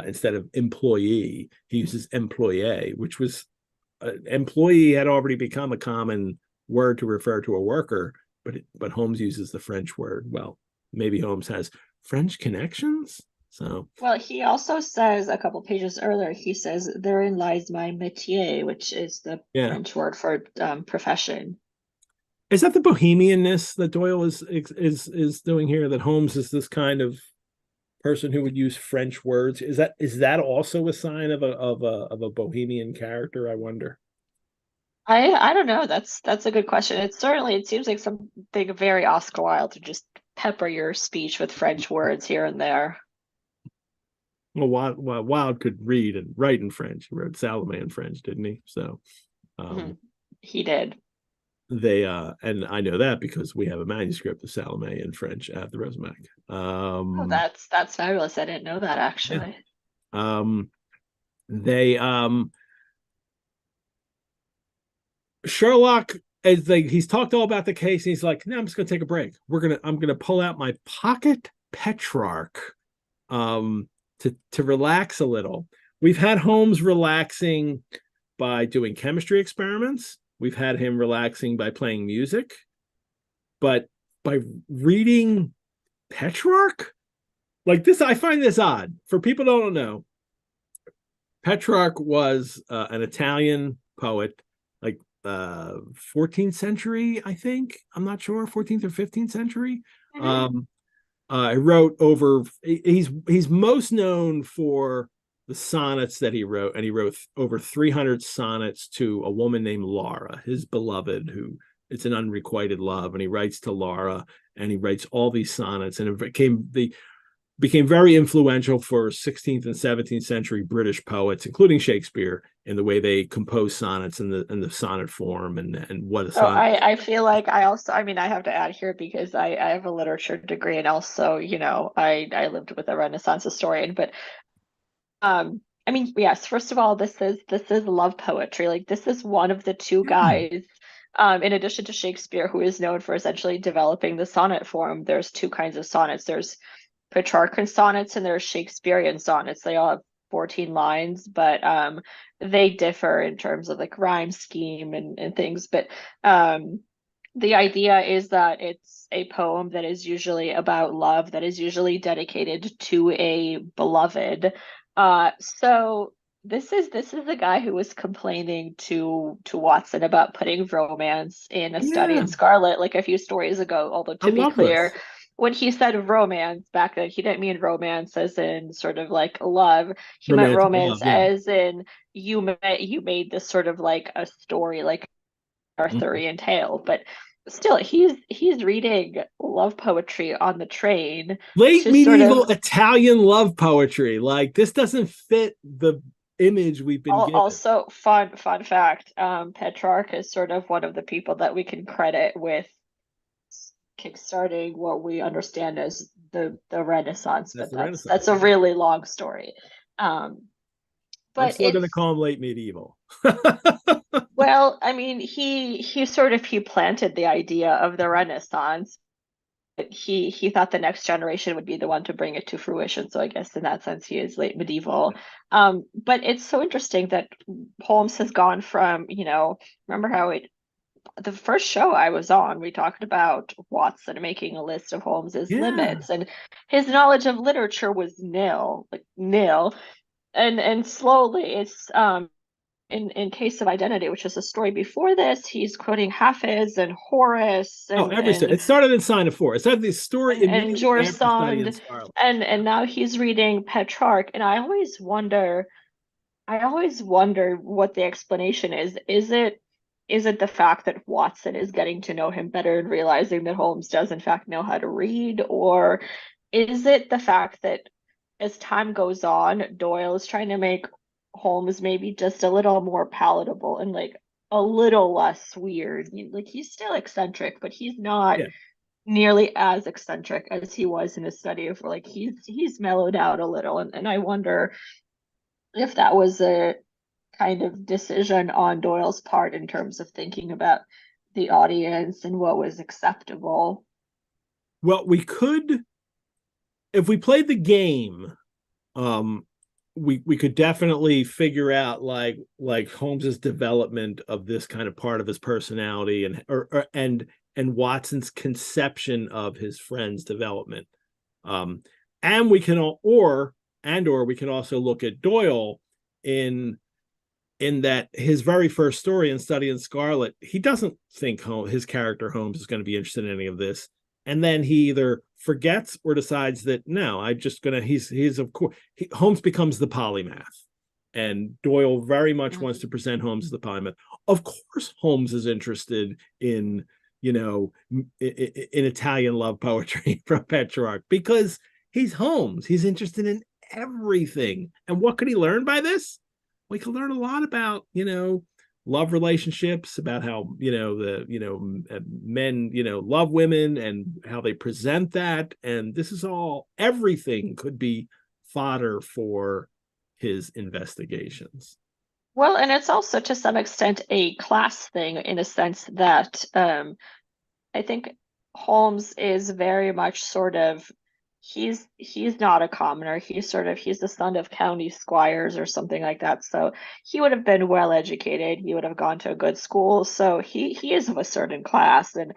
Instead of employee, he uses employé, which was employee had already become a common word to refer to a worker, but Holmes uses the French word. Well, maybe Holmes has French connections, So Well, he also says a couple pages earlier, he says, therein lies my métier, which is the yeah. French word for profession. Is that the bohemianness that Doyle is doing here? That Holmes is this kind of person who would use French words. Is that also a sign of a bohemian character? I wonder. I don't know. That's a good question. It seems like something very Oscar Wilde to just pepper your speech with French words here and there. Well, Wilde could read and write in French. He wrote Salome in French, didn't he? So Mhm. He did. they and I know that because we have a manuscript of Salome in French at the Rosenbach. Oh, that's fabulous. I didn't know that Yeah. actually. Um, they Sherlock is like he's talked all about the case and he's like, no, I'm just gonna take a break. I'm gonna pull out my pocket Petrarch to relax a little. We've had Holmes relaxing by doing chemistry experiments. We've had him relaxing by playing music, but by reading Petrarch, like this, I find this odd. For people who don't know, Petrarch was an Italian poet, like 14th century, I think. I'm not sure, 14th or 15th century. Mhm. Um, I wrote over. He's most known for the sonnets that he wrote, and he wrote over 300 sonnets to a woman named Laura, his beloved, who it's an unrequited love, and he writes to Laura, and he writes all these sonnets, and it became very influential for 16th and 17th century British poets, including Shakespeare, in the way they compose sonnets and the sonnet form and what a So sonnet. I feel like I mean I have to add here because I have a literature degree and also, I lived with a Renaissance historian, but I mean, yes, first of all, this is love poetry. Like this is one of the two Yeah. guys, in addition to Shakespeare, who is known for essentially developing the sonnet form. There's two kinds of sonnets. There's Petrarchan sonnets and there's Shakespearean sonnets. They all have 14 lines, but they differ in terms of like rhyme scheme and things. But the idea is that it's a poem that is usually about love, that is usually dedicated to a beloved. So this is the guy who was complaining to Watson about putting romance in A Study Yeah, in Scarlet like a few stories ago. Although I to be love clear, this. when he said romance back then, he didn't mean romance as in sort of like love. He meant Romantic romance love, yeah. as in you made this sort of like a story, like Mhm. Arthurian tale. But still, he's reading love poetry on the train Late to sort medieval of Italian love poetry. Like this doesn't fit the image we've been given. also fun fact, Petrarch is sort of one of the people that we can credit with kickstarting what we understand as the Renaissance, That's but the that's Renaissance. a Yeah. really long story. Um, I'm but still going to it's call him late medieval. well, I mean, he planted the idea of the Renaissance. He thought the next generation would be the one to bring it to fruition. So I guess in that sense, he is late medieval. But it's so interesting that Holmes has gone from, remember how the first show I was on, we talked about Watson making a list of Holmes's Yeah. limits, and his knowledge of literature was nil, like nil. And slowly it's in Case of Identity, which is a story before this, he's quoting Hafiz and Horace Oh, and every story. and It started in Sign of Four. It started the story and immediately after Study in Jorsand, Scarlet. and now he's reading Petrarch, and I always wonder what the explanation is. Is it the fact that Watson is getting to know him better and realizing that Holmes does in fact know how to read, or is it the fact that as time goes on, Doyle is trying to make Holmes maybe just a little more palatable and like a little less weird? Like he's still eccentric, but he's not Yeah. nearly as eccentric as he was in his study of like he's mellowed out a little, and I wonder if that was a kind of decision on Doyle's part in terms of thinking about the audience and what was acceptable. Well, we could, if we played the game, um, we could definitely figure out like Holmes's development of this kind of part of his personality and Watson's conception of his friend's development. Um, And we can or we can also look at Doyle in that his very first story in Study in Scarlet, he doesn't think his character Holmes is going to be interested in any of this. And then he either forgets or decides that no, I'm just gonna. He's of course Holmes becomes the polymath, and Doyle very much wants to present Holmes as the polymath. Of course, Holmes is interested in in Italian love poetry from Petrarch because he's Holmes. He's interested in everything. And what could he learn by this? We could learn a lot about love relationships, about how men love women and how they present that, and this is all, everything could be fodder for his investigations. Well, and it's also to some extent a class thing in a sense that I think Holmes is very much sort of he's not a commoner. He's the son of county squires or something like that. So he would have been well educated. He would have gone to a good school. So he is of a certain class. And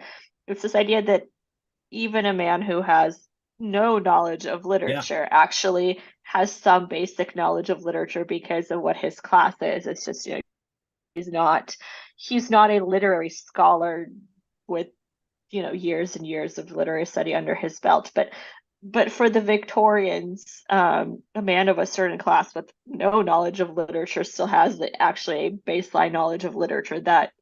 it's this idea that even a man who has no knowledge of literature actually has some basic knowledge of literature because of what his class is. It's just, he's not a literary scholar with years and years of literary study under his belt, but for the Victorians, a man of a certain class with no knowledge of literature still has actually a baseline knowledge of literature that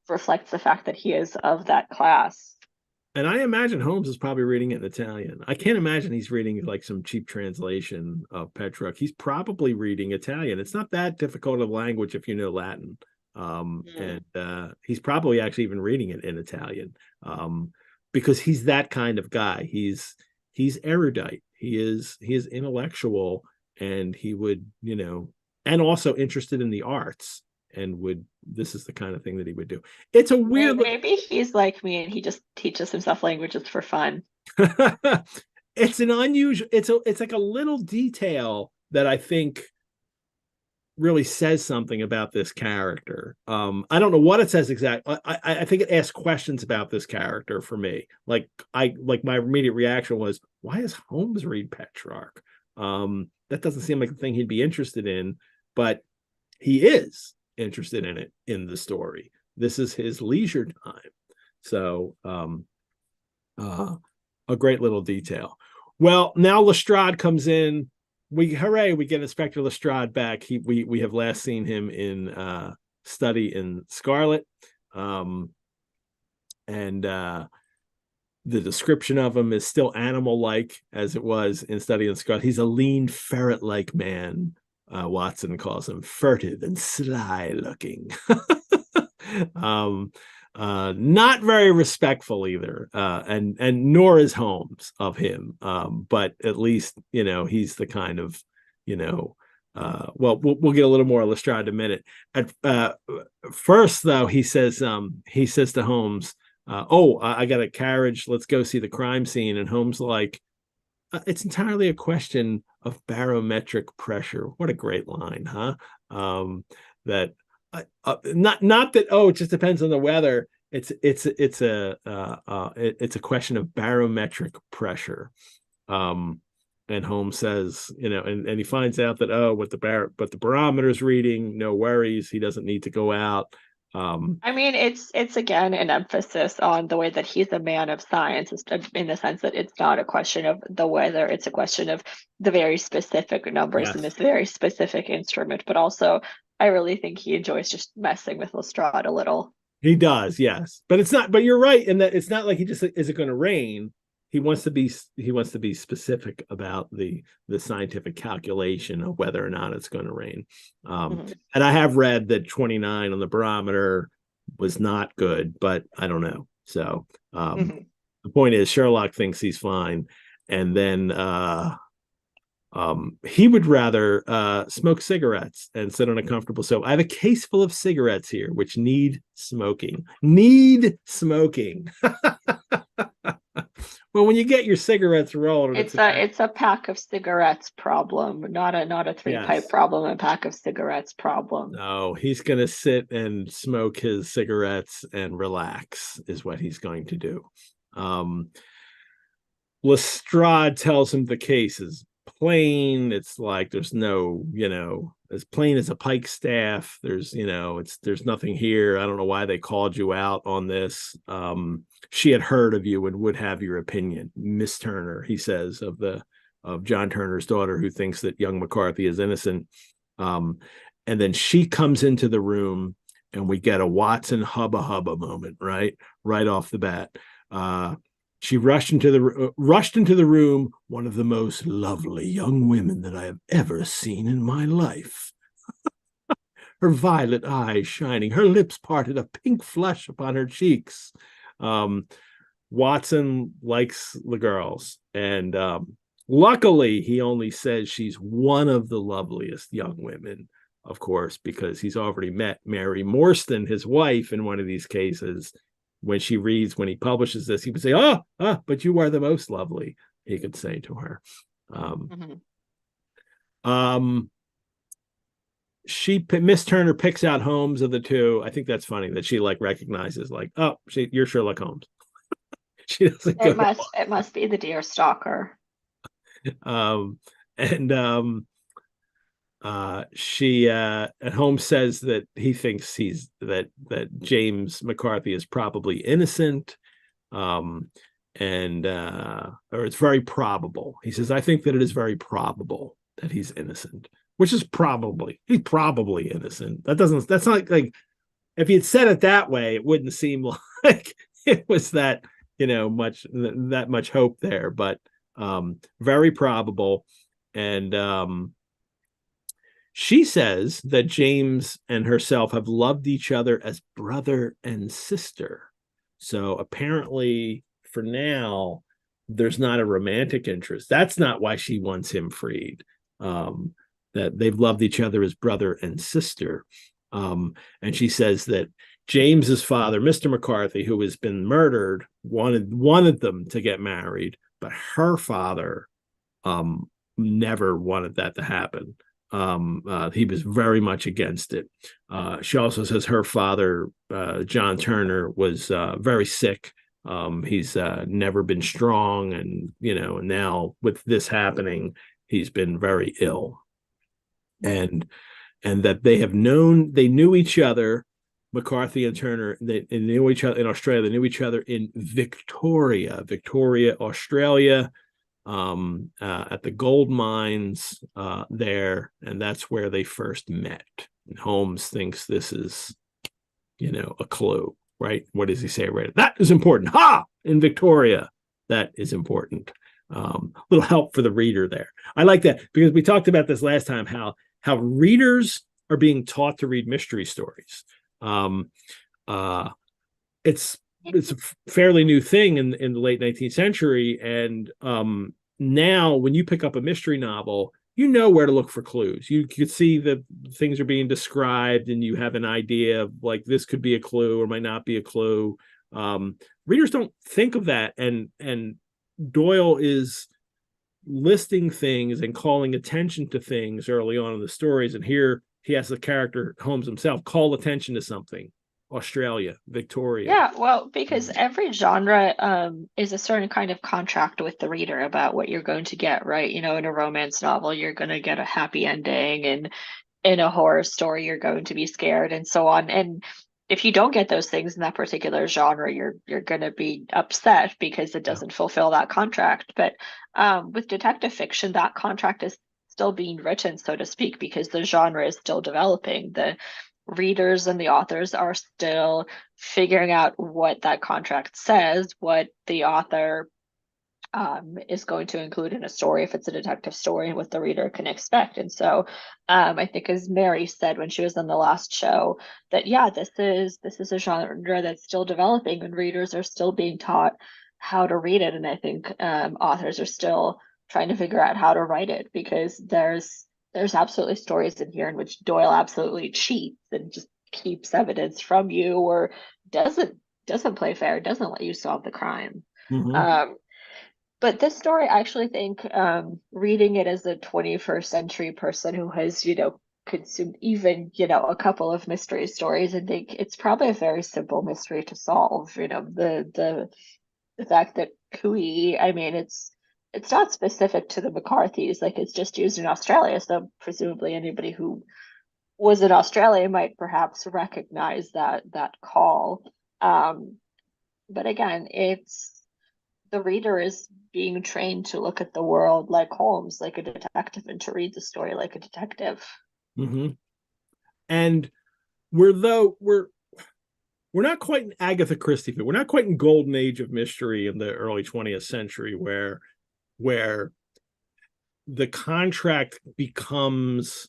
reflects the fact that he is of that class. And I imagine Holmes is probably reading it in Italian. I can't imagine he's reading like some cheap translation of Petrarch. He's probably reading Italian. It's not that difficult of language if you know Latin. And he's probably actually even reading it in Italian, because he's that kind of guy. He's erudite. He is intellectual, and he would, and also interested in the arts, and this is the kind of thing that he would do. It's a weird, maybe he's like me and he just teaches himself languages for fun. It's an unusual, it's like a little detail that I think really says something about this character. I don't know what it says exactly. I think it asks questions about this character for me. Like my immediate reaction was, why does Holmes read Petrarch? That doesn't seem like the thing he'd be interested in, but he is interested in it in the story. This is his leisure time. So a great little detail. Well, now Lestrade comes in. We get Inspector Lestrade back. We have last seen him in Study in Scarlet, and the description of him is still animal-like as it was in Study in Scarlet. He's a lean ferret-like man. Watson calls him furtive and sly-looking. Not very respectful either, and nor is Holmes of him. But at least he's the kind of well, we'll get a little more Lestrade in a minute. At first, though, he says to Holmes, "Oh, I got a carriage. Let's go see the crime scene." And Holmes like, "It's entirely a question of barometric pressure." What a great line, huh? That. Not that it just depends on the weather. It's a question of barometric pressure. And Holmes says, and he finds out that but the barometer's reading, no worries, he doesn't need to go out. I mean, it's again an emphasis on the way that he's a man of science, in the sense that it's not a question of the weather, it's a question of the very specific numbers in this very specific instrument. But also, I really think he enjoys just messing with Lestrade a little. He does, yes, but it's not. But you're right in that it's not like he just is it going to rain. He wants to be specific about the scientific calculation of whether or not it's going to rain. And I have read that 29 on the barometer was not good, but I don't know. So the point is, Sherlock thinks he's fine, and then he would rather smoke cigarettes and sit on a comfortable sofa. I have a case full of cigarettes here, which need smoking. Well, when you get your cigarettes rolled, it's a pack of cigarettes problem, not a three-pipe problem, a pack of cigarettes problem. No, he's going to sit and smoke his cigarettes and relax is what he's going to do. Lestrade tells him the case is plain. It's like there's no, as plain as a pikestaff. There's nothing here. I don't know why they called you out on this. She had heard of you and would have your opinion, Miss Turner, he says, of John Turner's daughter, who thinks that young McCarthy is innocent. And then she comes into the room, and we get a Watson hubba hubba moment, right off the bat. She rushed into the room, one of the most lovely young women that I have ever seen in my life. Her violet eyes shining, her lips parted, a pink flush upon her cheeks. Watson likes the girls, and luckily he only says she's one of the loveliest young women, of course, because he's already met Mary Morstan, his wife, in one of these cases. When he publishes this, he would say, but you are the most lovely, he could say to her. Miss Turner picks out Holmes of the two. I think that's funny that she recognizes you're Sherlock Holmes. She doesn't it must be the deerstalker. And Holmes says that he thinks that James McCarthy is probably innocent, or it's very probable. He says, I think that it is very probable that he's innocent, which is he's probably innocent. That's not like if he had said it that way, it wouldn't seem like it was that much hope there, but very probable. And she says that James and herself have loved each other as brother and sister. So apparently, for now, there's not a romantic interest. That's not why she wants him freed. That they've loved each other as brother and sister. And she says that James's father, Mr. McCarthy, who has been murdered, wanted them to get married, but her father never wanted that to happen. He was very much against it. She also says her father, John Turner, was very sick. He's never been strong, and now with this happening, he's been very ill. And that they knew each other, McCarthy and Turner. They knew each other in Australia. They knew each other in Victoria, Australia. At the gold mines there, and that's where they first met. And Holmes thinks this is, a clue, right? What does he say? Right, that is important. In Victoria, that is important. Little help for the reader there. I like that because we talked about this last time. How readers are being taught to read mystery stories. It's a fairly new thing in the late 19th century, and now when you pick up a mystery novel, you know where to look for clues. You could see that things are being described, and you have an idea of this could be a clue or might not be a clue. Readers don't think of that, and Doyle is listing things and calling attention to things early on in the stories, and here he has the character Holmes himself call attention to something. Australia, Victoria. Yeah, well, because every genre is a certain kind of contract with the reader about what you're going to get, right? In a romance novel, you're going to get a happy ending, and in a horror story, you're going to be scared, and so on. And if you don't get those things in that particular genre, you're going to be upset because it doesn't fulfill that contract. But with detective fiction, that contract is still being written, so to speak, because the genre is still developing. The readers and the authors are still figuring out what that contract says, what the author is going to include in a story if it's a detective story, and what the reader can expect. And so I think, as Mary said when she was on the last show, that this is a genre that's still developing, and readers are still being taught how to read it. And I think authors are still trying to figure out how to write it, because there's absolutely stories in here in which Doyle absolutely cheats and just keeps evidence from you, or doesn't play fair, doesn't let you solve the crime. Mm-hmm. But this story, I actually think, reading it as a 21st century person who has, consumed even, a couple of mystery stories, I think it's probably a very simple mystery to solve. The fact that Cooee, I mean, it's it's not specific to the McCarthys, like it's just used in Australia. So presumably anybody who was in Australia might perhaps recognize that call. But again, it's the reader is being trained to look at the world like Holmes, like a detective, and to read the story like a detective. Mm-hmm. And we're not quite in Agatha Christie, but we're not quite in golden age of mystery in the early 20th century where the contract becomes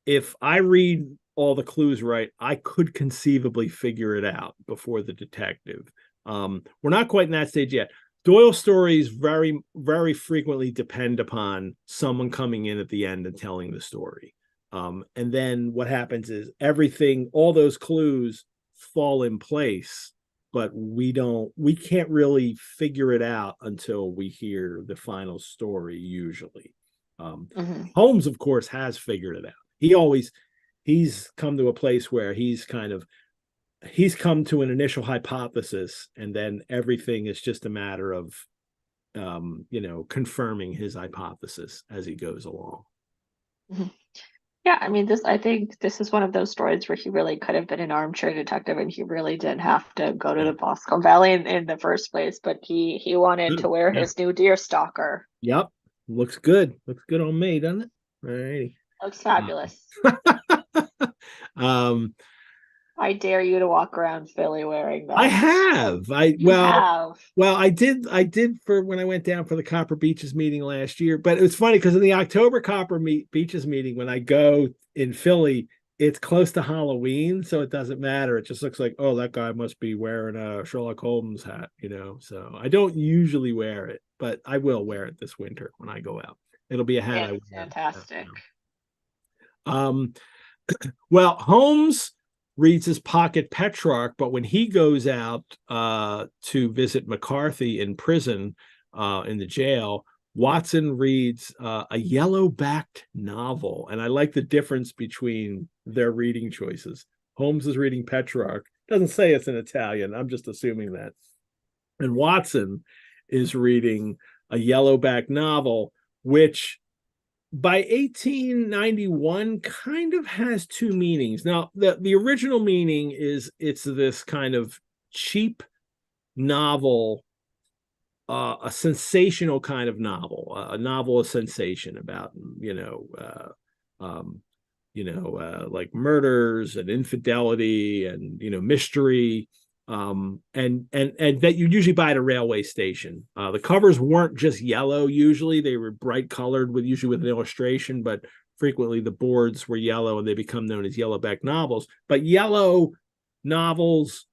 if I read all the clues right, I could conceivably figure it out before the detective. We're not quite in that stage yet. Doyle stories very, very frequently depend upon someone coming in at the end and telling the story. And then what happens is everything, all those clues fall in place, but we can't really figure it out until we hear the final story, usually. Mm-hmm. Holmes, of course, has figured it out. He's come to a place where he's come to an initial hypothesis, and then everything is just a matter of confirming his hypothesis as he goes along. Mm-hmm. Yeah, I mean, I think this is one of those stories where he really could have been an armchair detective, and he really didn't have to go to the Boscombe Valley in the first place, but he wanted to wear his new deerstalker. Yep. Looks good. Looks good on me, doesn't it? All righty. Looks fabulous. um I dare you to walk around Philly wearing that. I have. I did for when I went down for the Copper Beaches meeting last year. But it was funny because in the October Beaches meeting, when I go in Philly, it's close to Halloween, so it doesn't matter. It just looks like, oh, that guy must be wearing a Sherlock Holmes hat, So I don't usually wear it, but I will wear it this winter when I go out. It'll be a hat I wear. Fantastic. Well, Holmes reads his pocket Petrarch, but when he goes out to visit McCarthy in prison, in the jail, Watson reads a yellow-backed novel. And I like the difference between their reading choices. Holmes is reading Petrarch. Doesn't say it's in Italian. I'm just assuming that. And Watson is reading a yellow-backed novel, which by 1891 kind of has two meanings. Now, the original meaning is it's this kind of cheap novel, a sensational kind of novel, a novel of sensation about, like murders and infidelity and, mystery. And that you usually buy at a railway station. The covers weren't just yellow. Usually they were bright colored usually with an illustration, but frequently the boards were yellow and they become known as yellowback novels. But yellowback novels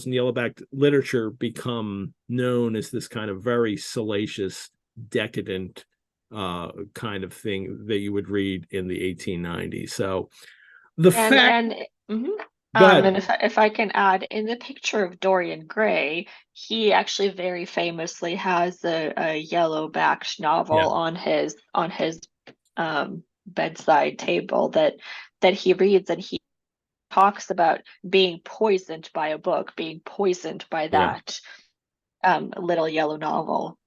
and yellowback literature become known as this kind of very salacious, decadent kind of thing that you would read in the 1890s. So and if I can add, in the picture of Dorian Gray, he actually very famously has a yellow-backed novel on his bedside table that he reads, and he talks about being poisoned by a book, being poisoned by that little yellow novel.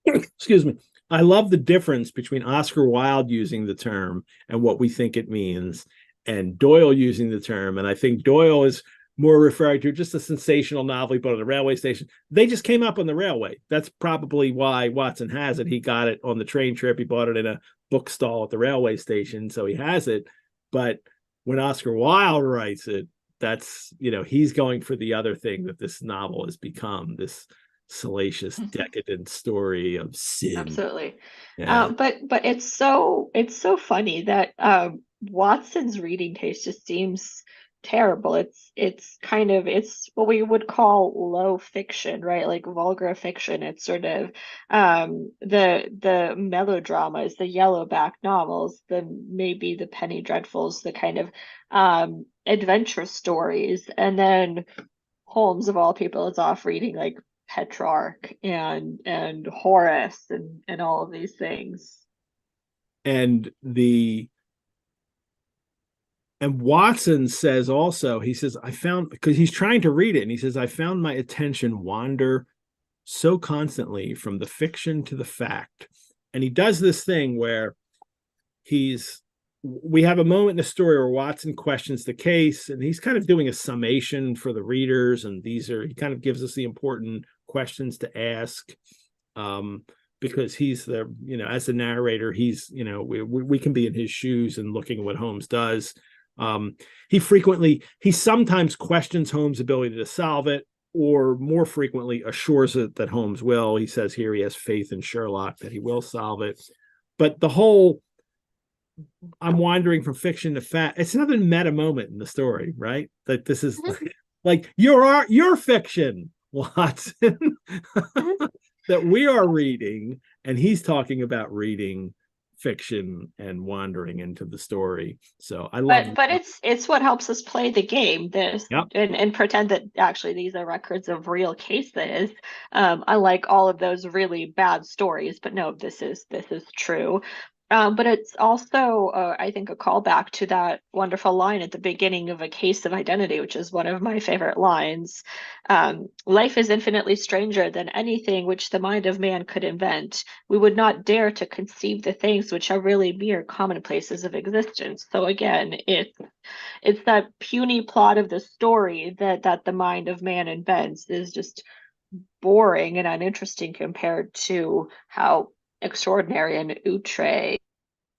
Excuse me. I love the difference between Oscar Wilde using the term and what we think it means, and Doyle using the term. And I think Doyle is more referring to just a sensational novel he bought at a railway station. They just came up on the railway. That's probably why Watson has it. He got it on the train trip. He bought it in a bookstall at the railway station, so he has it. But when Oscar Wilde writes it, that's, he's going for the other thing that this novel has become, this salacious, decadent story of sin. Absolutely. But it's so funny that Watson's reading taste just seems terrible. It's what we would call low fiction, right? Like vulgar fiction. It's sort of the melodramas, the yellowback novels, maybe the penny dreadfuls, the kind of adventure stories, and then Holmes of all people is off reading like Petrarch and Horace and all of these things. And Watson says also, he says, I found, because he's trying to read it, and he says, I found my attention wander so constantly from the fiction to the fact. And he does this thing where we have a moment in the story where Watson questions the case, and he's kind of doing a summation for the readers, and he kind of gives us the important questions to ask, because he's as the narrator, he's, we can be in his shoes and looking at what Holmes does. He sometimes questions Holmes' ability to solve it, or more frequently assures it that Holmes will. He says here he has faith in Sherlock that he will solve it. But the whole I'm wandering from fiction to fact, it's another meta moment in the story, right? That this is like your fiction, Watson, that we are reading, and he's talking about reading fiction and wandering into the story. So I love but it's what helps us play the game, this. Yep. And pretend that actually these are records of real cases. I like all of those really bad stories, but no, this is true. But it's also, I think, a callback to that wonderful line at the beginning of A Case of Identity, which is one of my favorite lines. Life is infinitely stranger than anything which the mind of man could invent. We would not dare to conceive the things which are really mere commonplaces of existence. So again, it's that puny plot of the story that the mind of man invents is just boring and uninteresting compared to how extraordinary and outre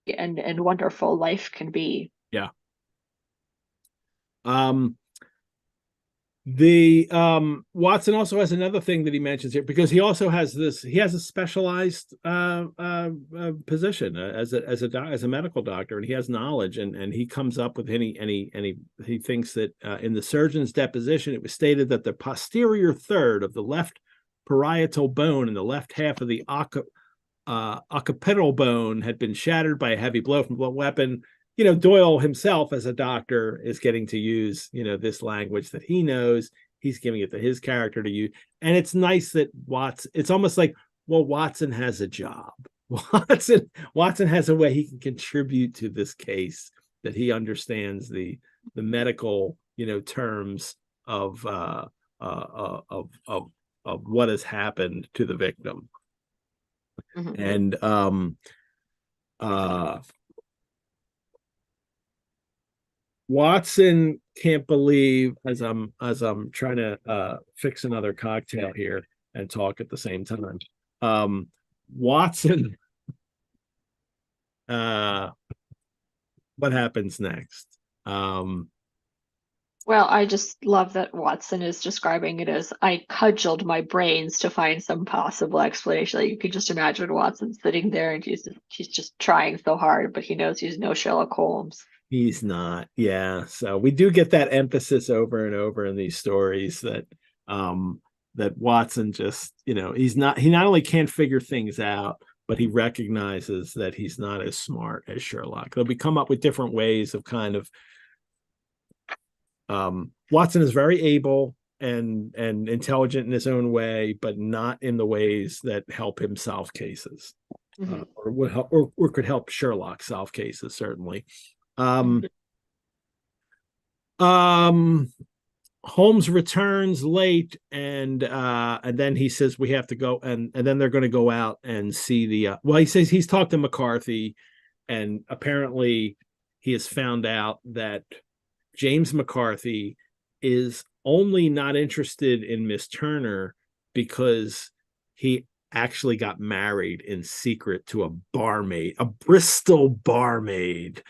and wonderful life can be. Yeah. The Watson also has another thing that he mentions here, because he also has a specialized position as a medical doctor, and he has knowledge, and he comes up with he thinks that in the surgeon's deposition it was stated that the posterior third of the left parietal bone in the left half of the occipital bone had been shattered by a heavy blow from a weapon. Doyle himself as a doctor is getting to use, this language that he knows. He's giving it to his character to use. And it's nice that it's almost like, well, Watson has a job. Watson has a way he can contribute to this case, that he understands the medical, terms of what has happened to the victim. And Watson can't believe, as I'm trying to fix another cocktail here and talk at the same time. Watson, what happens next? Well, I just love that Watson is describing it as, I cudgeled my brains to find some possible explanation. Like, you can just imagine Watson sitting there, and he's just trying so hard, but he knows he's no Sherlock Holmes. He's not. Yeah. So we do get that emphasis over and over in these stories that that Watson just, he not only can't figure things out, but he recognizes that he's not as smart as Sherlock. They'll come up with different ways of kind of Watson is very able and intelligent in his own way, but not in the ways that help him solve cases, or would help, or could help Sherlock solve cases, certainly. Holmes returns late, and then he says we have to go, and then they're going to go out and see the he says he's talked to McCarthy, and apparently he has found out that James McCarthy is only not interested in Miss Turner because he actually got married in secret to a barmaid, a Bristol barmaid.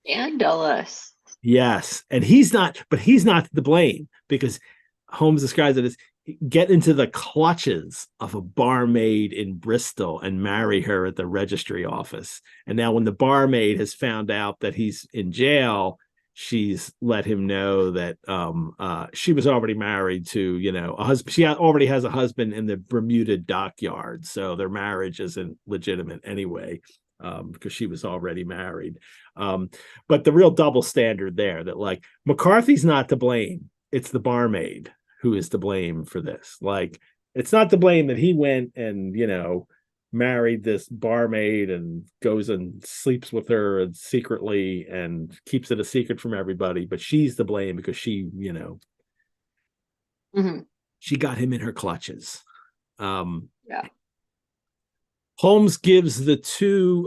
Scandalous. Yes, and he's not to blame, because Holmes describes it as get into the clutches of a barmaid in Bristol and marry her at the registry office. And now when the barmaid has found out that he's in jail, she's let him know that she was already married to, a husband. She already has a husband in the Bermuda dockyard, so their marriage isn't legitimate anyway, because she was already married. But the real double standard there, that like McCarthy's not to blame, it's the barmaid who is to blame for this. Like, it's not to blame that he went and married this barmaid and goes and sleeps with her and secretly and keeps it a secret from everybody, but she's to blame because she she got him in her clutches. Yeah. Holmes gives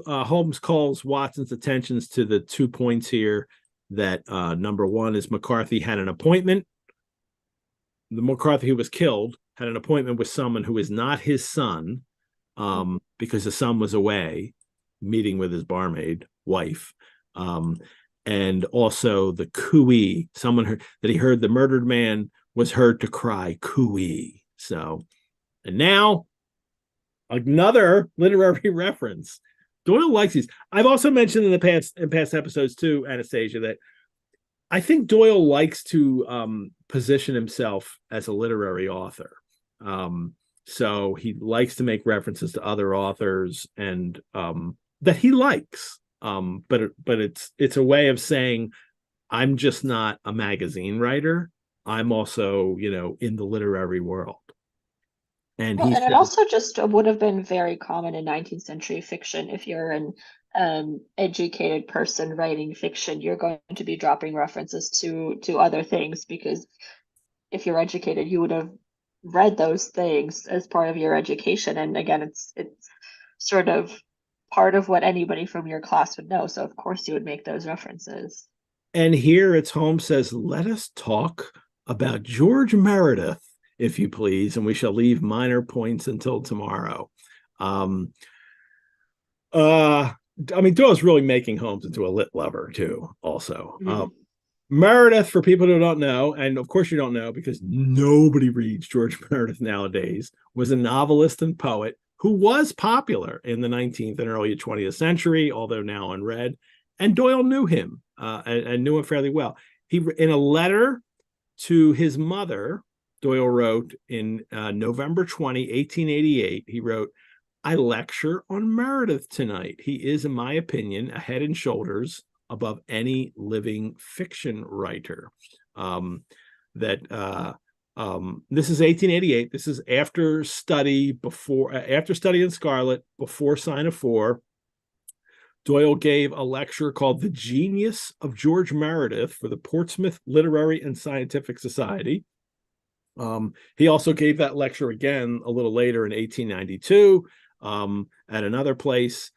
Holmes calls Watson's attentions to the 2 points here that number one is McCarthy had an appointment. The McCarthy who was killed had an appointment with someone who is not his son, because the son was away meeting with his barmaid wife. And also the Cooee, someone that he heard the murdered man was heard to cry Cooee. So, and now another literary reference. Doyle likes these. I've also mentioned in past episodes too, Anastasia, that I think Doyle likes to position himself as a literary author. So he likes to make references to other authors and that he likes. But it's a way of saying, I'm just not a magazine writer. I'm also, in the literary world. And it also just would have been very common in 19th century fiction. If you're an educated person writing fiction, you're going to be dropping references to other things, because if you're educated, you would have read those things as part of your education. And again, it's sort of part of what anybody from your class would know. So of course you would make those references. And here it's Holmes says, let us talk about George Meredith, if you please, and we shall leave minor points until tomorrow. Doyle's really making Holmes into a lit lover too, also. Meredith, for people who don't know, and of course you don't know because nobody reads George Meredith nowadays, was a novelist and poet who was popular in the 19th and early 20th century, although now unread. And Doyle knew him and knew him fairly well. In a letter to his mother, Doyle wrote in November 20, 1888, he wrote, I lecture on Meredith tonight. He is, in my opinion, a head and shoulders above any living fiction writer. This is 1888. This is after study in Scarlet, before Sign of Four. Doyle gave a lecture called The Genius of George Meredith for the Portsmouth Literary and Scientific Society. He also gave that lecture again a little later in 1892 at another place.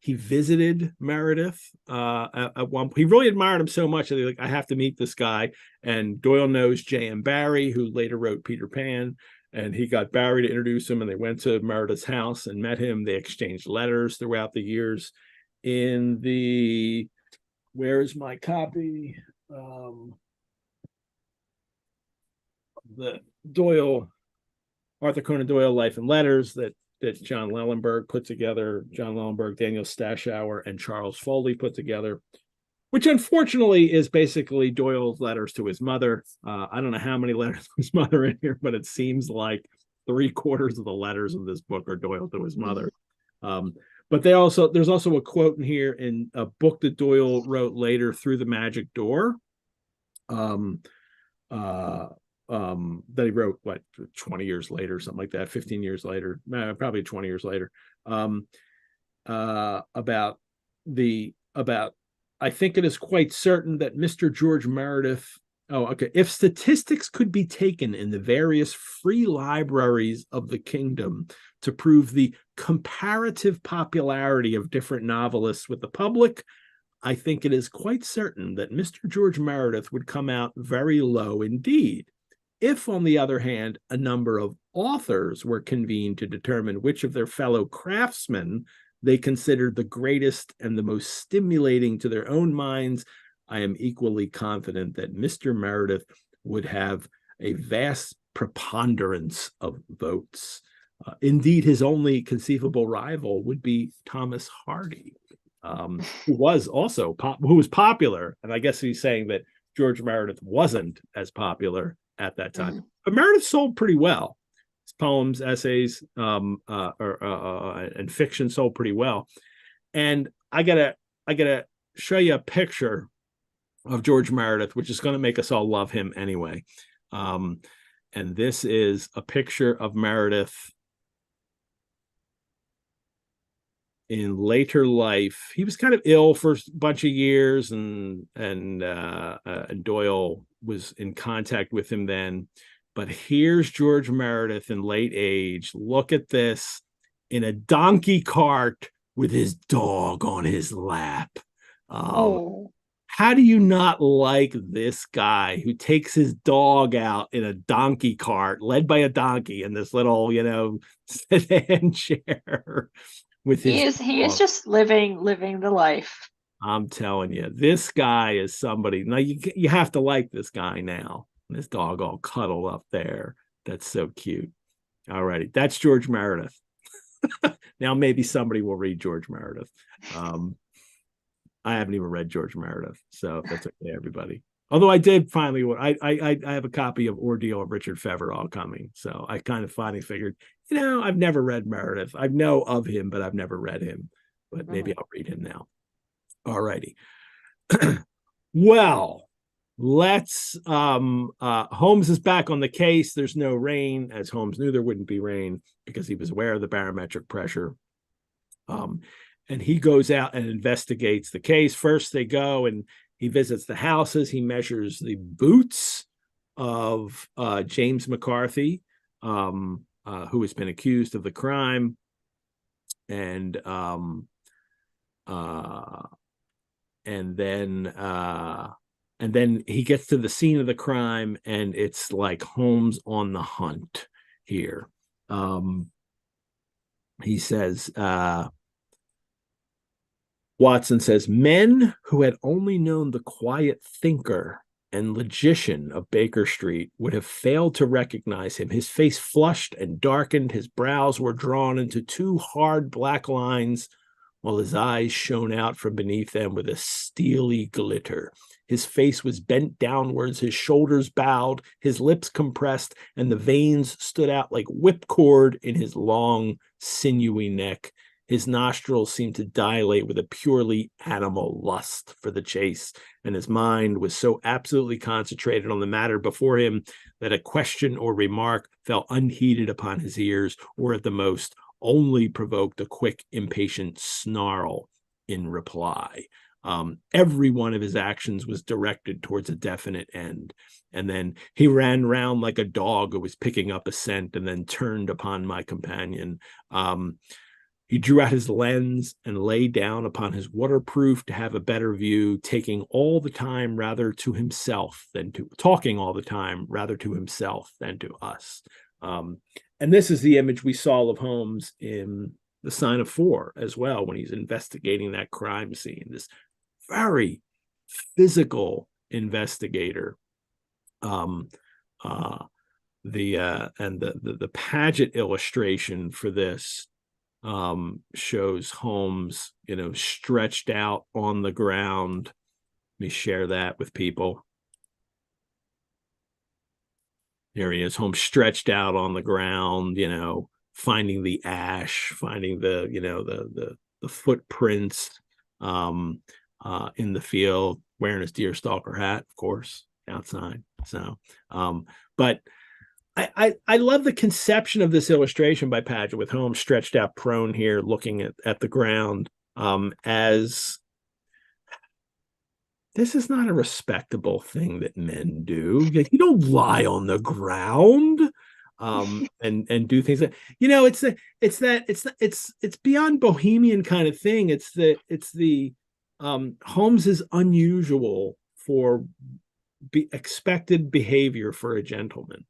He visited Meredith at one point. He really admired him so much that he's like, I have to meet this guy. And Doyle knows J.M. Barrie, who later wrote Peter Pan. And he got Barrie to introduce him, and they went to Meredith's house and met him. They exchanged letters throughout the years. In the, where is my copy? The Doyle, Arthur Conan Doyle Life and Letters that John Lellenberg put together, John Lellenberg, Daniel Stashower, and Charles Foley put together, which unfortunately is basically Doyle's letters to his mother. I don't know how many letters to his mother in here, but it seems like 3/4 of the letters of this book are Doyle to his mother. But there's also a quote in here in a book that Doyle wrote later, Through the Magic Door, that he wrote 20 years later, something like that, 15 years later, probably 20 years later, about I think it is quite certain that Mr. George Meredith, if statistics could be taken in the various free libraries of the kingdom to prove the comparative popularity of different novelists with the public, I think it is quite certain that Mr. George Meredith would come out very low indeed. If, on the other hand, a number of authors were convened to determine which of their fellow craftsmen they considered the greatest and the most stimulating to their own minds, I am equally confident that Mr. Meredith would have a vast preponderance of votes. Indeed, his only conceivable rival would be Thomas Hardy, who was popular. And I guess he's saying that George Meredith wasn't as popular at that time. But Meredith sold pretty well. His poems, essays, and fiction sold pretty well. And I gotta show you a picture of George Meredith, which is going to make us all love him anyway. And this is a picture of Meredith in later life. He was kind of ill for a bunch of years, and Doyle was in contact with him then. But here's George Meredith in late age. Look at this, in a donkey cart with his dog on his lap. Oh, How do you not like this guy who takes his dog out in a donkey cart, led by a donkey, in this little, sedan chair with his he is dog? just living the life. I'm telling you, this guy is somebody. Now you have to like this guy now. This dog all cuddled up there. That's so cute. All righty, that's George Meredith. Now maybe somebody will read George Meredith. I haven't even read George Meredith, so if that's okay, everybody. Although I did finally, I have a copy of Ordeal of Richard Feverall coming, so I kind of finally figured, I've never read Meredith. I know of him, but I've never read him. But maybe I'll read him now. All righty. Well, let's Holmes is back on the case. There's no rain, as Holmes knew there wouldn't be rain because he was aware of the barometric pressure. And he goes out and investigates the case. First they go and he visits the houses. He measures the boots of James McCarthy, who has been accused of the crime. And then he gets to the scene of the crime, and it's like Holmes on the hunt here. He says, Watson says, men who had only known the quiet thinker and logician of Baker Street would have failed to recognize him. His face flushed and darkened. His brows were drawn into two hard black lines, while his eyes shone out from beneath them with a steely glitter. His face was bent downwards, his shoulders bowed, his lips compressed, and the veins stood out like whipcord in his long, sinewy neck. His nostrils seemed to dilate with a purely animal lust for the chase, and his mind was so absolutely concentrated on the matter before him that a question or remark fell unheeded upon his ears, or at the most only provoked a quick, impatient snarl in reply. Every one of his actions was directed towards a definite end. And then he ran round like a dog who was picking up a scent, and then turned upon my companion. He drew out his lens and lay down upon his waterproof to have a better view, talking all the time rather to himself than to us. And this is the image we saw of Holmes in The Sign of Four as well, when he's investigating that crime scene. This very physical investigator. The Paget illustration for this shows Holmes, stretched out on the ground. Let me share that with people. There he is, Holmes stretched out on the ground, finding the ash, finding the footprints in the field, wearing his deerstalker hat, of course, outside. So, but I love the conception of this illustration by Paget with Holmes stretched out prone here, looking at the ground, as this is not a respectable thing that men do. You don't lie on the ground and do things that, it's beyond bohemian kind of thing. It's the Holmes is unusual for expected behavior for a gentleman.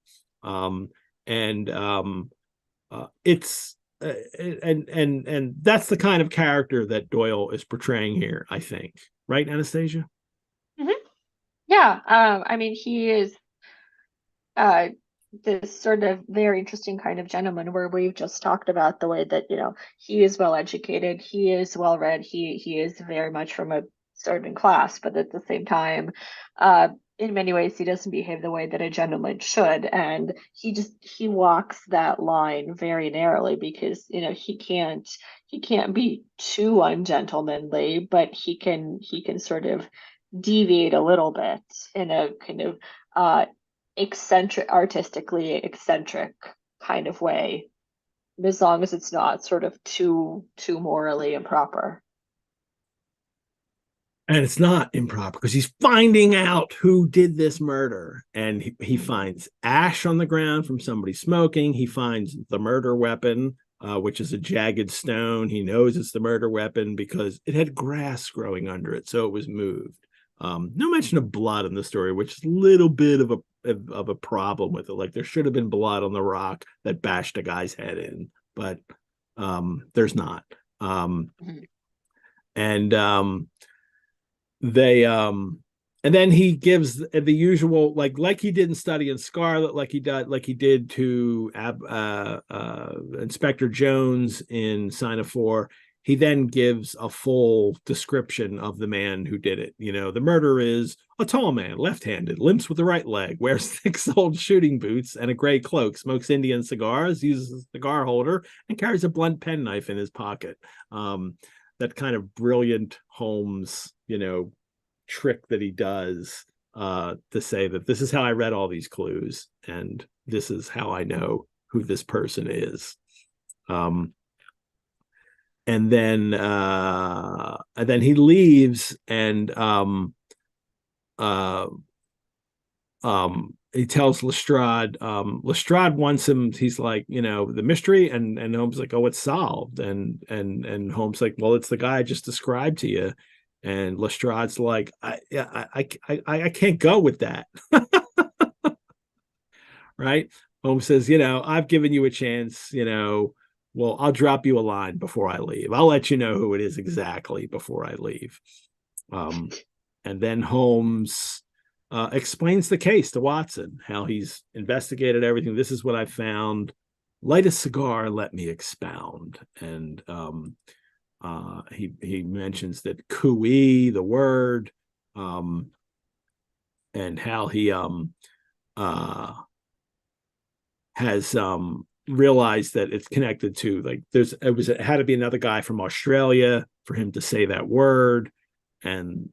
It's and that's the kind of character that Doyle is portraying here, I think. Right, Anastasia? Mm-hmm. Yeah. I mean, he is this sort of very interesting kind of gentleman where we've just talked about the way that, he is well educated, he is well read, he is very much from a certain class, but at the same time, in many ways he doesn't behave the way that a gentleman should, and he walks that line very narrowly because he can't be too ungentlemanly, but he can sort of deviate a little bit in a kind of artistically eccentric kind of way, as long as it's not sort of too morally improper. And it's not improper because he's finding out who did this murder. And he finds ash on the ground from somebody smoking. He finds the murder weapon, which is a jagged stone. He knows it's the murder weapon because it had grass growing under it, so it was moved. No mention of blood in the story, which is a little bit of a problem with it. Like there should have been blood on the rock that bashed a guy's head in, but there's not. And they and then he gives the usual like he didn't study in Scarlet like he did to Inspector Jones in Sign of Four. He then gives a full description of the man who did it. The murder is a tall man, left-handed, limps with the right leg, wears thick-soled shooting boots and a gray cloak, smokes Indian cigars, uses a cigar holder, and carries a blunt penknife in his pocket. That kind of brilliant Holmes, trick that he does to say that this is how I read all these clues and this is how I know who this person is. And then he leaves and he tells Lestrade, Lestrade wants him, he's like, the mystery, and Holmes like, oh, it's solved. And Holmes like, well, it's the guy I just described to you. And Lestrade's like, I can't go with that. Right? Holmes says, I've given you a chance, well, I'll drop you a line before I leave. I'll let you know who it is exactly before I leave. And then Holmes explains the case to Watson, how he's investigated everything. This is what I found. Light a cigar, let me expound. And he mentions that Cooee, the word, and how he has realized that it's connected to it had to be another guy from Australia for him to say that word, and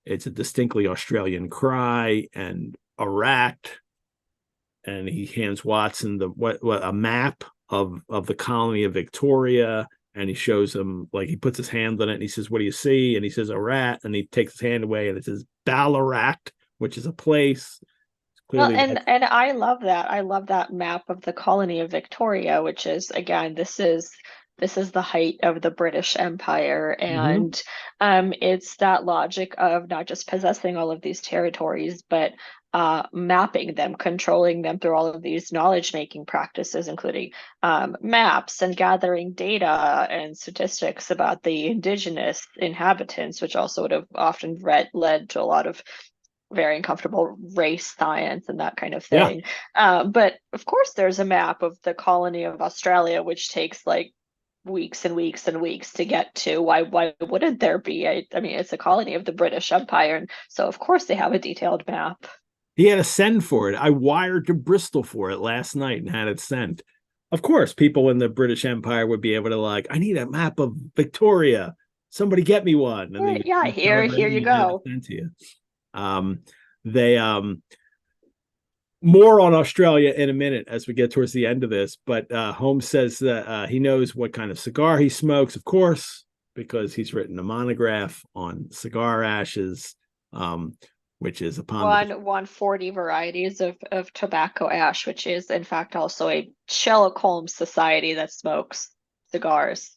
it's a distinctly Australian cry, and a rat. And he hands Watson a map of the colony of Victoria, and he shows him, like, he puts his hand on it and he says, what do you see? And he says, a rat, and he takes his hand away and it says Ballarat, which is a place. Well, Clearly and I love that. I love that map of the colony of Victoria, which is, again, this is the height of the British Empire, and it's that logic of not just possessing all of these territories, but mapping them, controlling them through all of these knowledge-making practices, including maps and gathering data and statistics about the indigenous inhabitants, which also would have often led to a lot of very uncomfortable race science and that kind of thing. But of course, there's a map of the colony of Australia, which takes like weeks and weeks and weeks to get to. Why wouldn't there be? I mean, it's a colony of the British Empire, and so of course they have a detailed map. He had to send for it. I wired to Bristol for it last night and had it sent. Of course, people in the British Empire would be able to I need a map of Victoria. Somebody get me one. And here you go. Sent to you. They more on Australia in a minute as we get towards the end of this, but Holmes says that he knows what kind of cigar he smokes, of course, because he's written a monograph on cigar ashes, which is upon 140 varieties of tobacco ash, which is in fact also a Sherlock Holmes society that smokes cigars.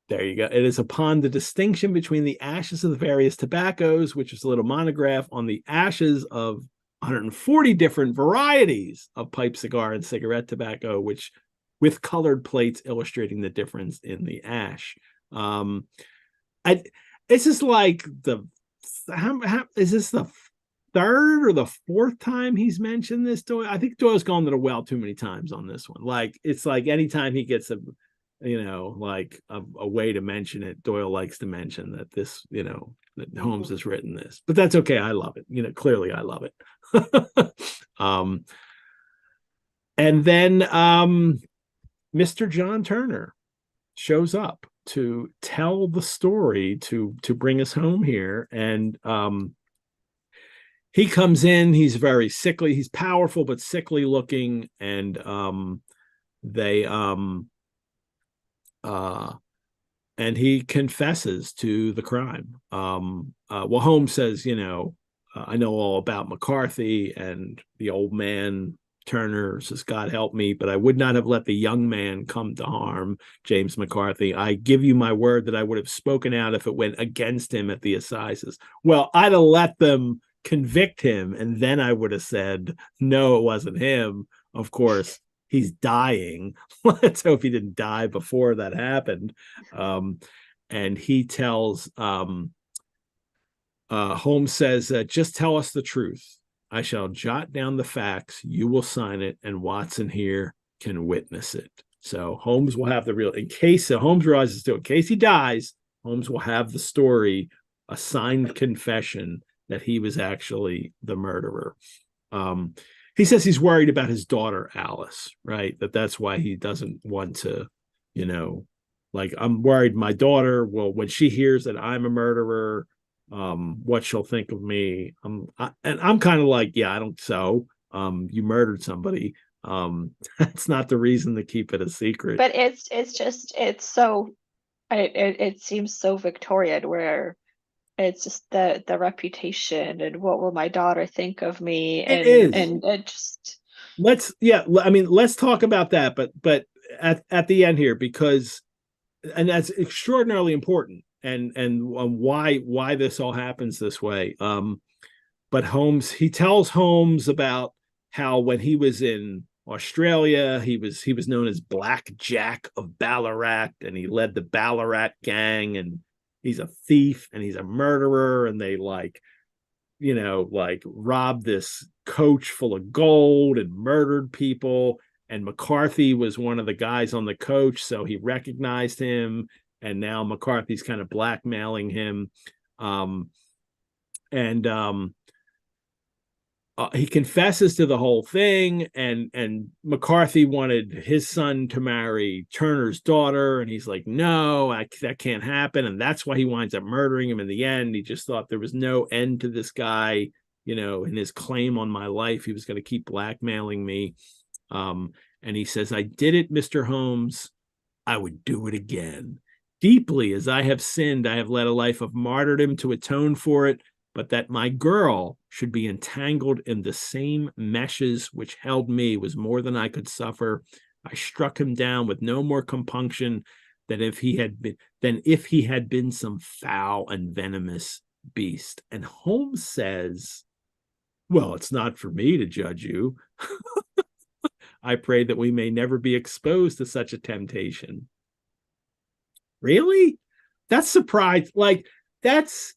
There you go. It is upon the distinction between the ashes of the various tobaccos, which is a little monograph on the ashes of 140 different varieties of pipe, cigar, and cigarette tobacco, which with colored plates illustrating the difference in the ash. This is like is this the third or the fourth time he's mentioned this? Doyle? I think Doyle's gone to the well too many times on this one. It's like anytime he gets a way to mention it, Doyle likes to mention that this, that Holmes has written this, but that's okay. I love it. Clearly I love it. And then Mr. John Turner shows up to tell the story, to bring us home here. And he comes in, he's very sickly, he's powerful, but sickly looking. And and he confesses to the crime. Well, Holmes says, I know all about McCarthy, and the old man Turner says, God help me, but I would not have let the young man come to harm, James McCarthy. I give you my word that I would have spoken out if it went against him at the assizes. Well, I'd have let them convict him, and then I would have said, no, it wasn't him. Of course, he's dying. Let's hope he didn't die before that happened. And he tells Holmes says, just tell us the truth. I shall jot down the facts. You will sign it, and Watson here can witness it. So Holmes will have the real, in case Holmes realizes too, in case he dies, Holmes will have the story, a signed confession that he was actually the murderer. He says he's worried about his daughter, Alice, right? That's why he doesn't want to, like, I'm worried my daughter, well, when she hears that I'm a murderer, what she'll think of me. And I'm kind of like, yeah, I don't you murdered somebody. That's not the reason to keep it a secret. But it's so it seems so Victorian, where it's just the reputation and what will my daughter think of me, It is. and it just let's talk about that, but at the end here, because and that's extraordinarily important, and why this all happens this way. But he tells Holmes about how when he was in Australia, he was known as Black Jack of Ballarat, and he led the Ballarat gang, and he's a thief and he's a murderer, and they robbed this coach full of gold and murdered people. And McCarthy was one of the guys on the coach, so he recognized him, and now McCarthy's kind of blackmailing him. He confesses to the whole thing, and McCarthy wanted his son to marry Turner's daughter, and he's like, no, that can't happen, and that's why he winds up murdering him in the end. He just thought there was no end to this guy, in his claim on my life. He was going to keep blackmailing me. And he says, I did it, Mr. Holmes. I would do it again. Deeply as I have sinned, I have led a life of martyrdom to atone for it, but that my girl should be entangled in the same meshes which held me was more than I could suffer. I struck him down with no more compunction than if he had been some foul and venomous beast. And Holmes says, well, it's not for me to judge you. I pray that we may never be exposed to such a temptation. Really? That's surprised. Like, that's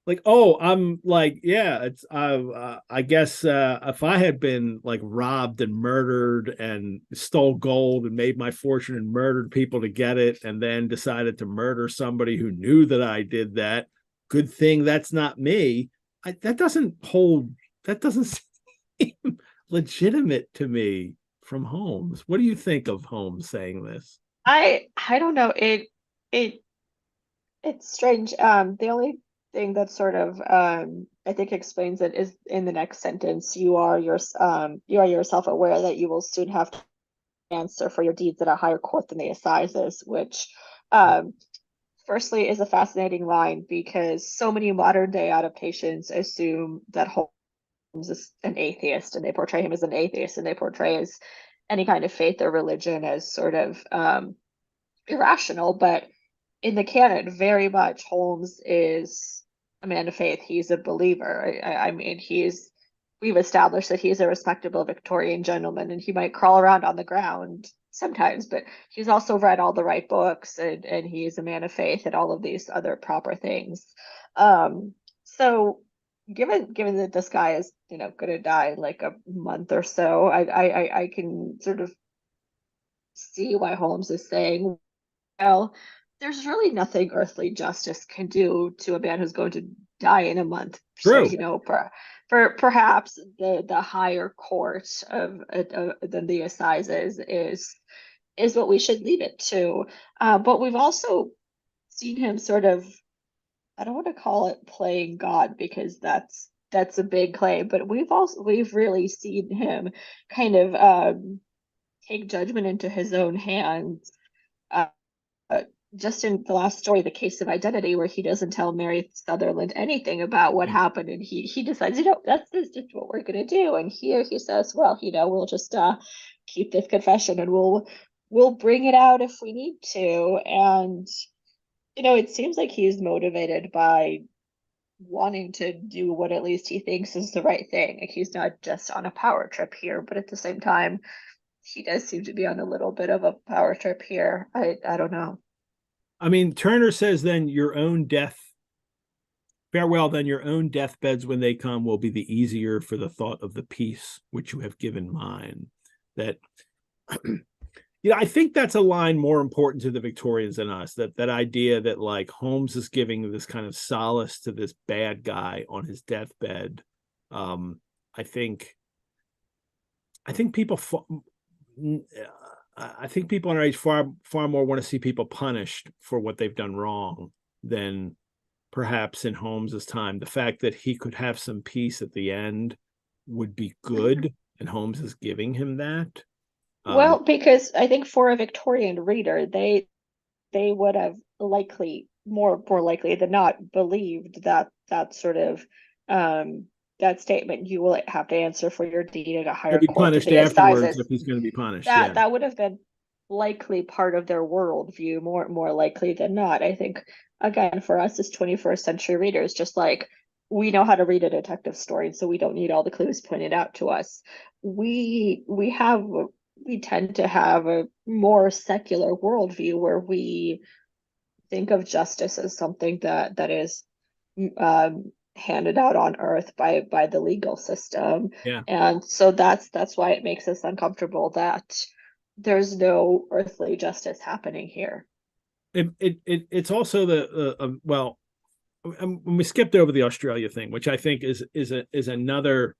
like, oh, I'm like, yeah, it's I guess if I had been like robbed and murdered and stole gold and made my fortune and murdered people to get it, and then decided to murder somebody who knew that I did that, good thing that's not me. That doesn't seem legitimate to me from Holmes. What do you think of Holmes saying this? I don't know. It it's strange. The only thing that sort of I think explains it is in the next sentence. You are yourself aware that you will soon have to answer for your deeds at a higher court than the assizes, which firstly is a fascinating line, because so many modern day adaptations assume that Holmes is an atheist, and they portray him as an atheist, and they portray as any kind of faith or religion as sort of irrational. But in the canon, very much Holmes is a man of faith. He's a believer. I mean, we've established that he's a respectable Victorian gentleman, and he might crawl around on the ground sometimes, but he's also read all the right books, and he's a man of faith and all of these other proper things. So given that this guy is, going to die in like a month or so, I can sort of see why Holmes is saying, well, there's really nothing earthly justice can do to a man who's going to die in a month. True. So, for perhaps the higher court of than the assizes is what we should leave it to. But we've also seen him sort of, I don't want to call it playing God, because that's a big claim, but we've really seen him kind of take judgment into his own hands. just in the last story, The Case of Identity, where he doesn't tell Mary Sutherland anything about what Yeah. happened, and he decides, that's just what we're gonna do. And here he says, well, we'll just keep this confession, and we'll bring it out if we need to. And it seems like he's motivated by wanting to do what at least he thinks is the right thing. Like, he's not just on a power trip here, but at the same time, he does seem to be on a little bit of a power trip here. I don't know. I mean, Turner says then your own death, farewell, then your own deathbeds when they come will be the easier for the thought of the peace which you have given mine. That, I think that's a line more important to the Victorians than us. That idea that like Holmes is giving this kind of solace to this bad guy on his deathbed. Um, I think, I think people, I think people in our age far more want to see people punished for what they've done wrong than perhaps in Holmes's time. The fact that he could have some peace at the end would be good, and Holmes is giving him that. Well, because I think for a Victorian reader, they would have likely more likely than not believed that sort of that statement, you will have to answer for your deed at a He'll higher be court of punished the afterwards assizes. if he's going to be punished. Yeah. That would have been likely part of their worldview, more likely than not. I think, again, for us as 21st century readers, just like we know how to read a detective story, so we don't need all the clues pointed out to us. We tend to have a more secular worldview where we think of justice as something that is handed out on earth by the legal system. Yeah. And so that's why it makes us uncomfortable that there's no earthly justice happening here. It's also the well, when we skipped over the Australia thing, which I think is another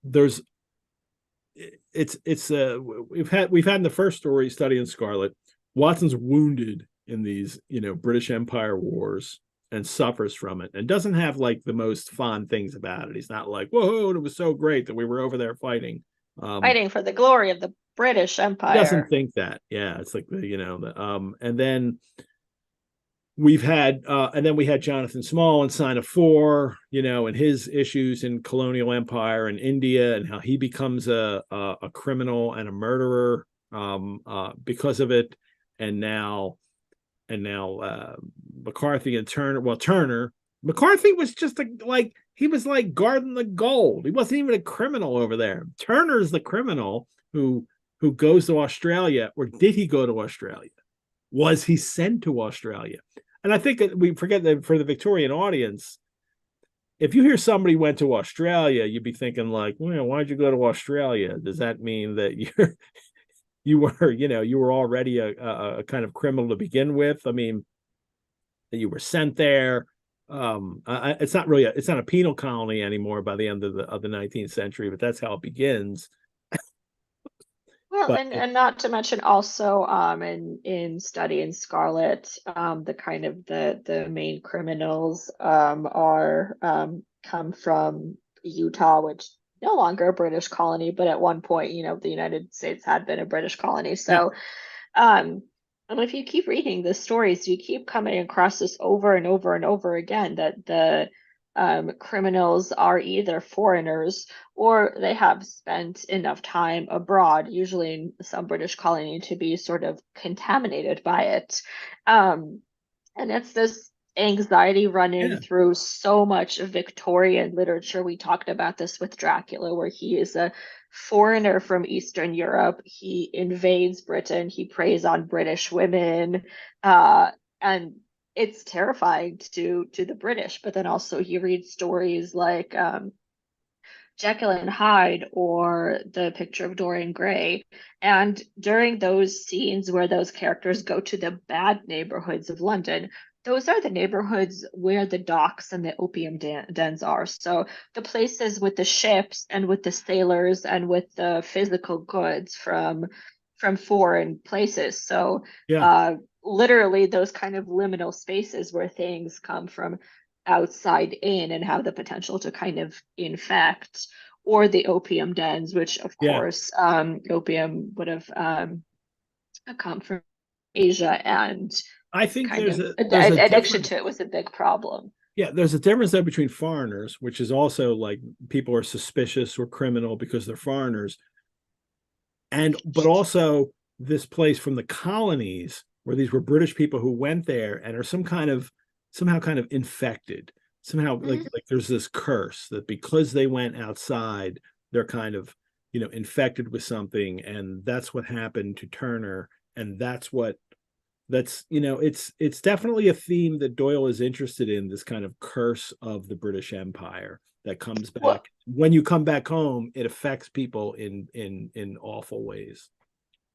there's it's we've had in the first story, Study in Scarlet, Watson's wounded in these British Empire wars and suffers from it and doesn't have like the most fond things about it. He's not like, whoa, it was so great that we were over there fighting. Fighting for the glory of the British He doesn't Empire. think that. Yeah, it's like and then we've had and then we had Jonathan Small in Sign of Four, and his issues in colonial empire and India, and how he becomes a criminal and a murderer because of it. And now McCarthy and Turner. Well, McCarthy was just like he was like guarding the gold. He wasn't even a criminal over there. Turner's the criminal who goes to Australia. Or did he go to Australia? Was he sent to Australia? And I think that we forget that for the Victorian audience, if you hear somebody went to Australia, you'd be thinking like, well, why'd you go to Australia? Does that mean that you were already a kind of criminal to begin with? I mean, that you were sent there. It's not a penal colony anymore by the end of the 19th century, but that's how it begins. Well, But and not to mention also in Study in Scarlet, the kind of the main criminals are come from Utah, which no longer a British colony, but at one point, the United States had been a British colony. yeah, So, and if you keep reading the stories, you keep coming across this over and over and over again, that the criminals are either foreigners or they have spent enough time abroad, usually in some British colony, to be sort of contaminated by it. And it's this anxiety running yeah, through so much of Victorian literature. We talked about this with Dracula, where he is a foreigner from Eastern Europe. He invades Britain. He preys on British women, and it's terrifying to the British. But then also you read stories like Jekyll and Hyde or The Picture of Dorian Gray. And during those scenes where those characters go to the bad neighborhoods of London, those are the neighborhoods where the docks and the opium dens are. So the places with the ships and with the sailors and with the physical goods from foreign places. So yeah, literally those kind of liminal spaces where things come from outside in and have the potential to kind of infect, or the opium dens, which of yeah. course opium would have come from Asia, and I think kind of there's a addiction difference. to it was a big problem. Yeah, there's a difference though between foreigners, which is also like people are suspicious or criminal because they're foreigners, and but also this place from the colonies where these were British people who went there and are somehow kind of infected. Somehow Mhm. like there's this curse that because they went outside, they're kind of, infected with something. And that's what happened to Turner. And it's definitely a theme that Doyle is interested in, this kind of curse of the British Empire that comes back. Well, When you come back home, it affects people in awful ways.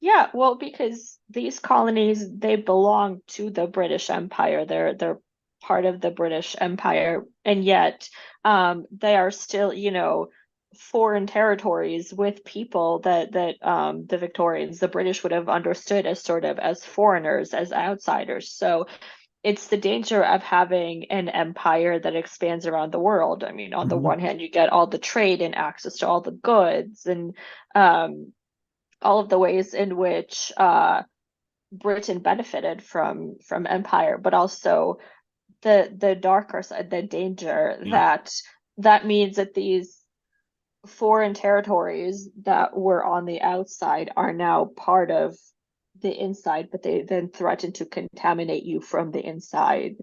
yeah, well, because these colonies, they belong to the British Empire. They're part of the British Empire, and yet they are still, foreign territories with people that the Victorians, the British would have understood as sort of as foreigners, as outsiders. So it's the danger of having an empire that expands around the world. I mean, on the Mhm. one hand, you get all the trade and access to all the goods and all of the ways in which Britain benefited from empire, but also the darker side, the danger Yeah. that means that these foreign territories that were on the outside are now part of the inside, but they then threaten to contaminate you from the inside.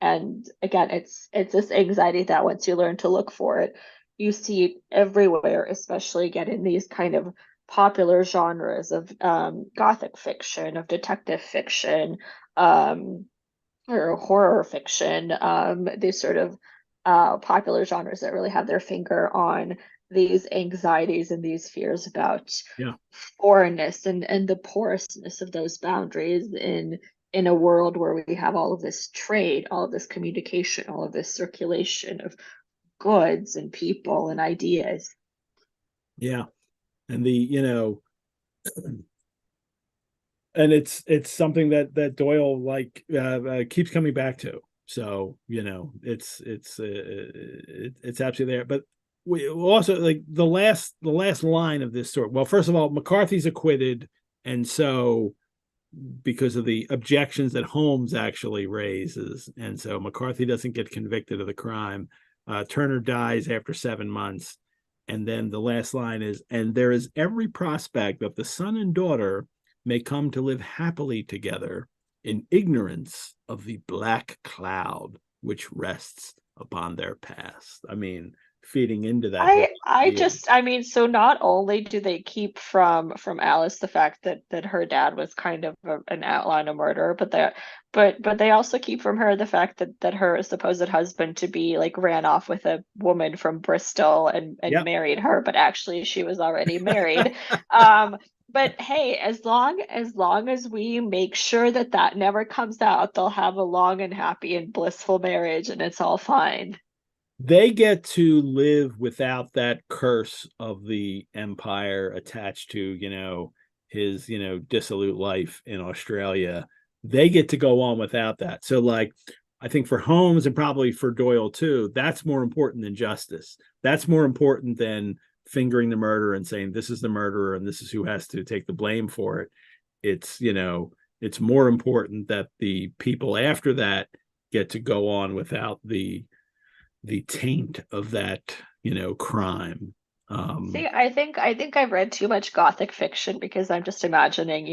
And again, it's this anxiety that once you learn to look for it, you see it everywhere, especially again in these kind of popular genres of gothic fiction, of detective fiction, um, or horror fiction, these sort of popular genres that really have their finger on these anxieties and these fears about Yeah. foreignness and the porousness of those boundaries in a world where we have all of this trade, all of this communication, all of this circulation of goods and people and ideas. Yeah. And and it's something that Doyle keeps coming back to. So it's absolutely there. But we also like the last line of this story. Well, first of all, McCarthy's acquitted, and so because of the objections that Holmes actually raises, and so McCarthy doesn't get convicted of the crime. Turner dies after 7 months, and then the last line is, and there is every prospect that the son and daughter may come to live happily together in ignorance of the black cloud which rests upon their past. I mean, feeding into that whole I idea. just I mean, so not only do they keep from Alice the fact that her dad was kind of an outlaw and a murderer, but they also keep from her the fact that her supposed husband to be like ran off with a woman from Bristol and Yep. married her, but actually she was already married. Um, but hey, as long as we make sure that that never comes out, they'll have a long and happy and blissful marriage, and it's all fine. They get to live without that curse of the empire attached to, his, dissolute life in Australia. They get to go on without that. So, like, I think for Holmes and probably for Doyle too, that's more important than justice. That's more important than fingering the murderer and saying this is the murderer and this is who has to take the blame for it. It's more important that the people after that get to go on without the taint of that crime. See, I think I've read too much Gothic fiction because I'm just imagining,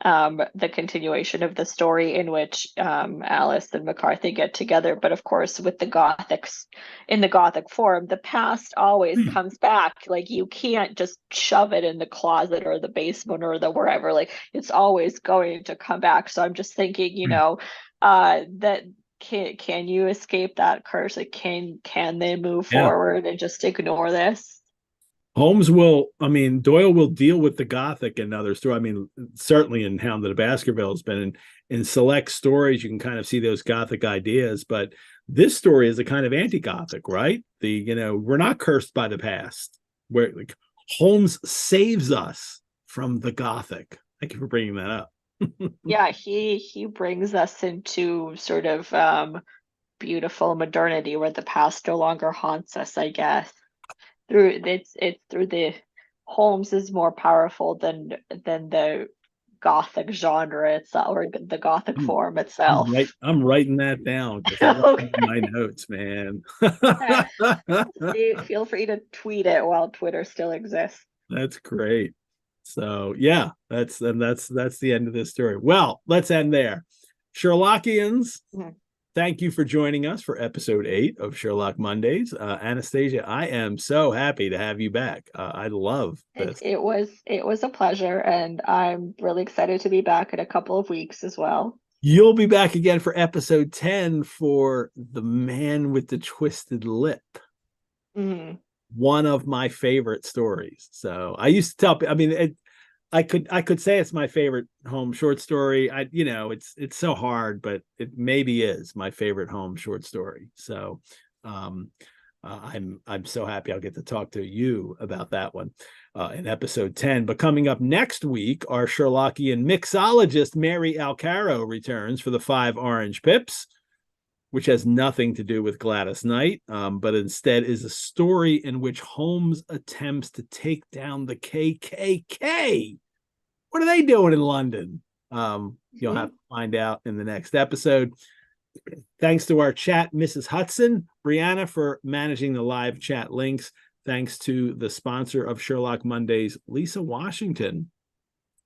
the continuation of the story in which Alice and McCarthy get together. But of course, with the Gothics in the Gothic form, the past always comes back. Like you can't just shove it in the closet or the basement or the wherever. Like it's always going to come back. So I'm just thinking, that can you escape that curse? Like can they move Yeah. forward and just ignore this? Doyle will deal with the Gothic and other stories. I mean, certainly in Hound of the Baskervilles, but in select stories, you can kind of see those Gothic ideas. But this story is a kind of anti-Gothic, right? We're not cursed by the past. Where like Holmes saves us from the Gothic. Thank you for bringing that up. Yeah, he brings us into sort of beautiful modernity where the past no longer haunts us, I guess. Through it's through the Holmes is more powerful than the Gothic genre itself, or the Gothic I'm, form itself. I'm writing that down because I got Okay. my notes, man. Feel free to tweet it while Twitter still exists. That's great. So yeah, that's the end of this story. Well, let's end there. Sherlockians, Mhm. thank you for joining us for episode 8 of Sherlock Mondays. Anastasia, I am so happy to have you back. I love this. It was a pleasure, and I'm really excited to be back in a couple of weeks as well. You'll be back again for episode 10 for The Man with the Twisted Lip. Mhm. One of my favorite stories. So I used to tell, I mean, I could say it's my favorite Holmes short story. It's so hard, but it maybe is my favorite Holmes short story. So I'm so happy I'll get to talk to you about that one in episode 10. But coming up next week, our Sherlockian mixologist Mary Alcaro returns for the 5 Orange Pips, which has nothing to do with Gladys Knight, but instead is a story in which Holmes attempts to take down the KKK. What are they doing in London? You'll have to find out in the next episode. Thanks to our chat, Mrs. Hudson, Brianna, for managing the live chat links. Thanks to the sponsor of Sherlock Mondays, Lisa Washington.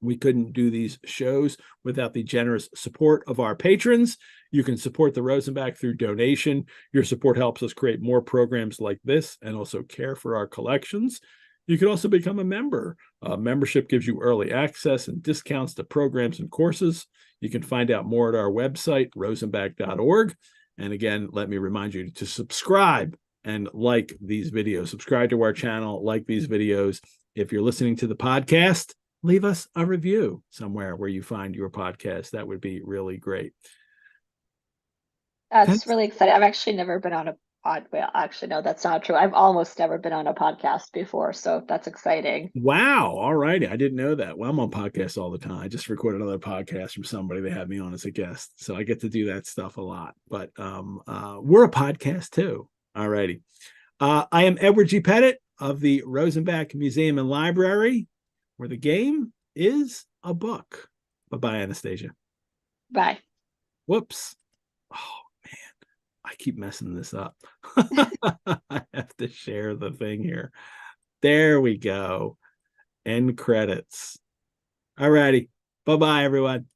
We couldn't do these shows without the generous support of our patrons. You can support the Rosenbach through donation. Your support helps us create more programs like this and also care for our collections. You can also become a member. Membership gives you early access and discounts to programs and courses. You can find out more at our website, rosenbach.org. And again, let me remind you to subscribe and like these videos. Subscribe to our channel, like these videos. If you're listening to the podcast, leave us a review somewhere where you find your podcast. That would be really great. That's really exciting. I've actually never been on a well, actually, no, that's not true. I've almost never been on a podcast before, so that's exciting. Wow. All righty. I didn't know that. Well, I'm on podcasts all the time. I just recorded another podcast from somebody. They had me on as a guest. So I get to do that stuff a lot. But we're a podcast too. All righty. I am Edward G. Pettit of the Rosenbach Museum and Library, where the game is a book. Bye-bye, Anastasia. Bye. Whoops. Oh, man. I keep messing this up. I have to share the thing here. There we go. End credits. All righty. Bye-bye, everyone.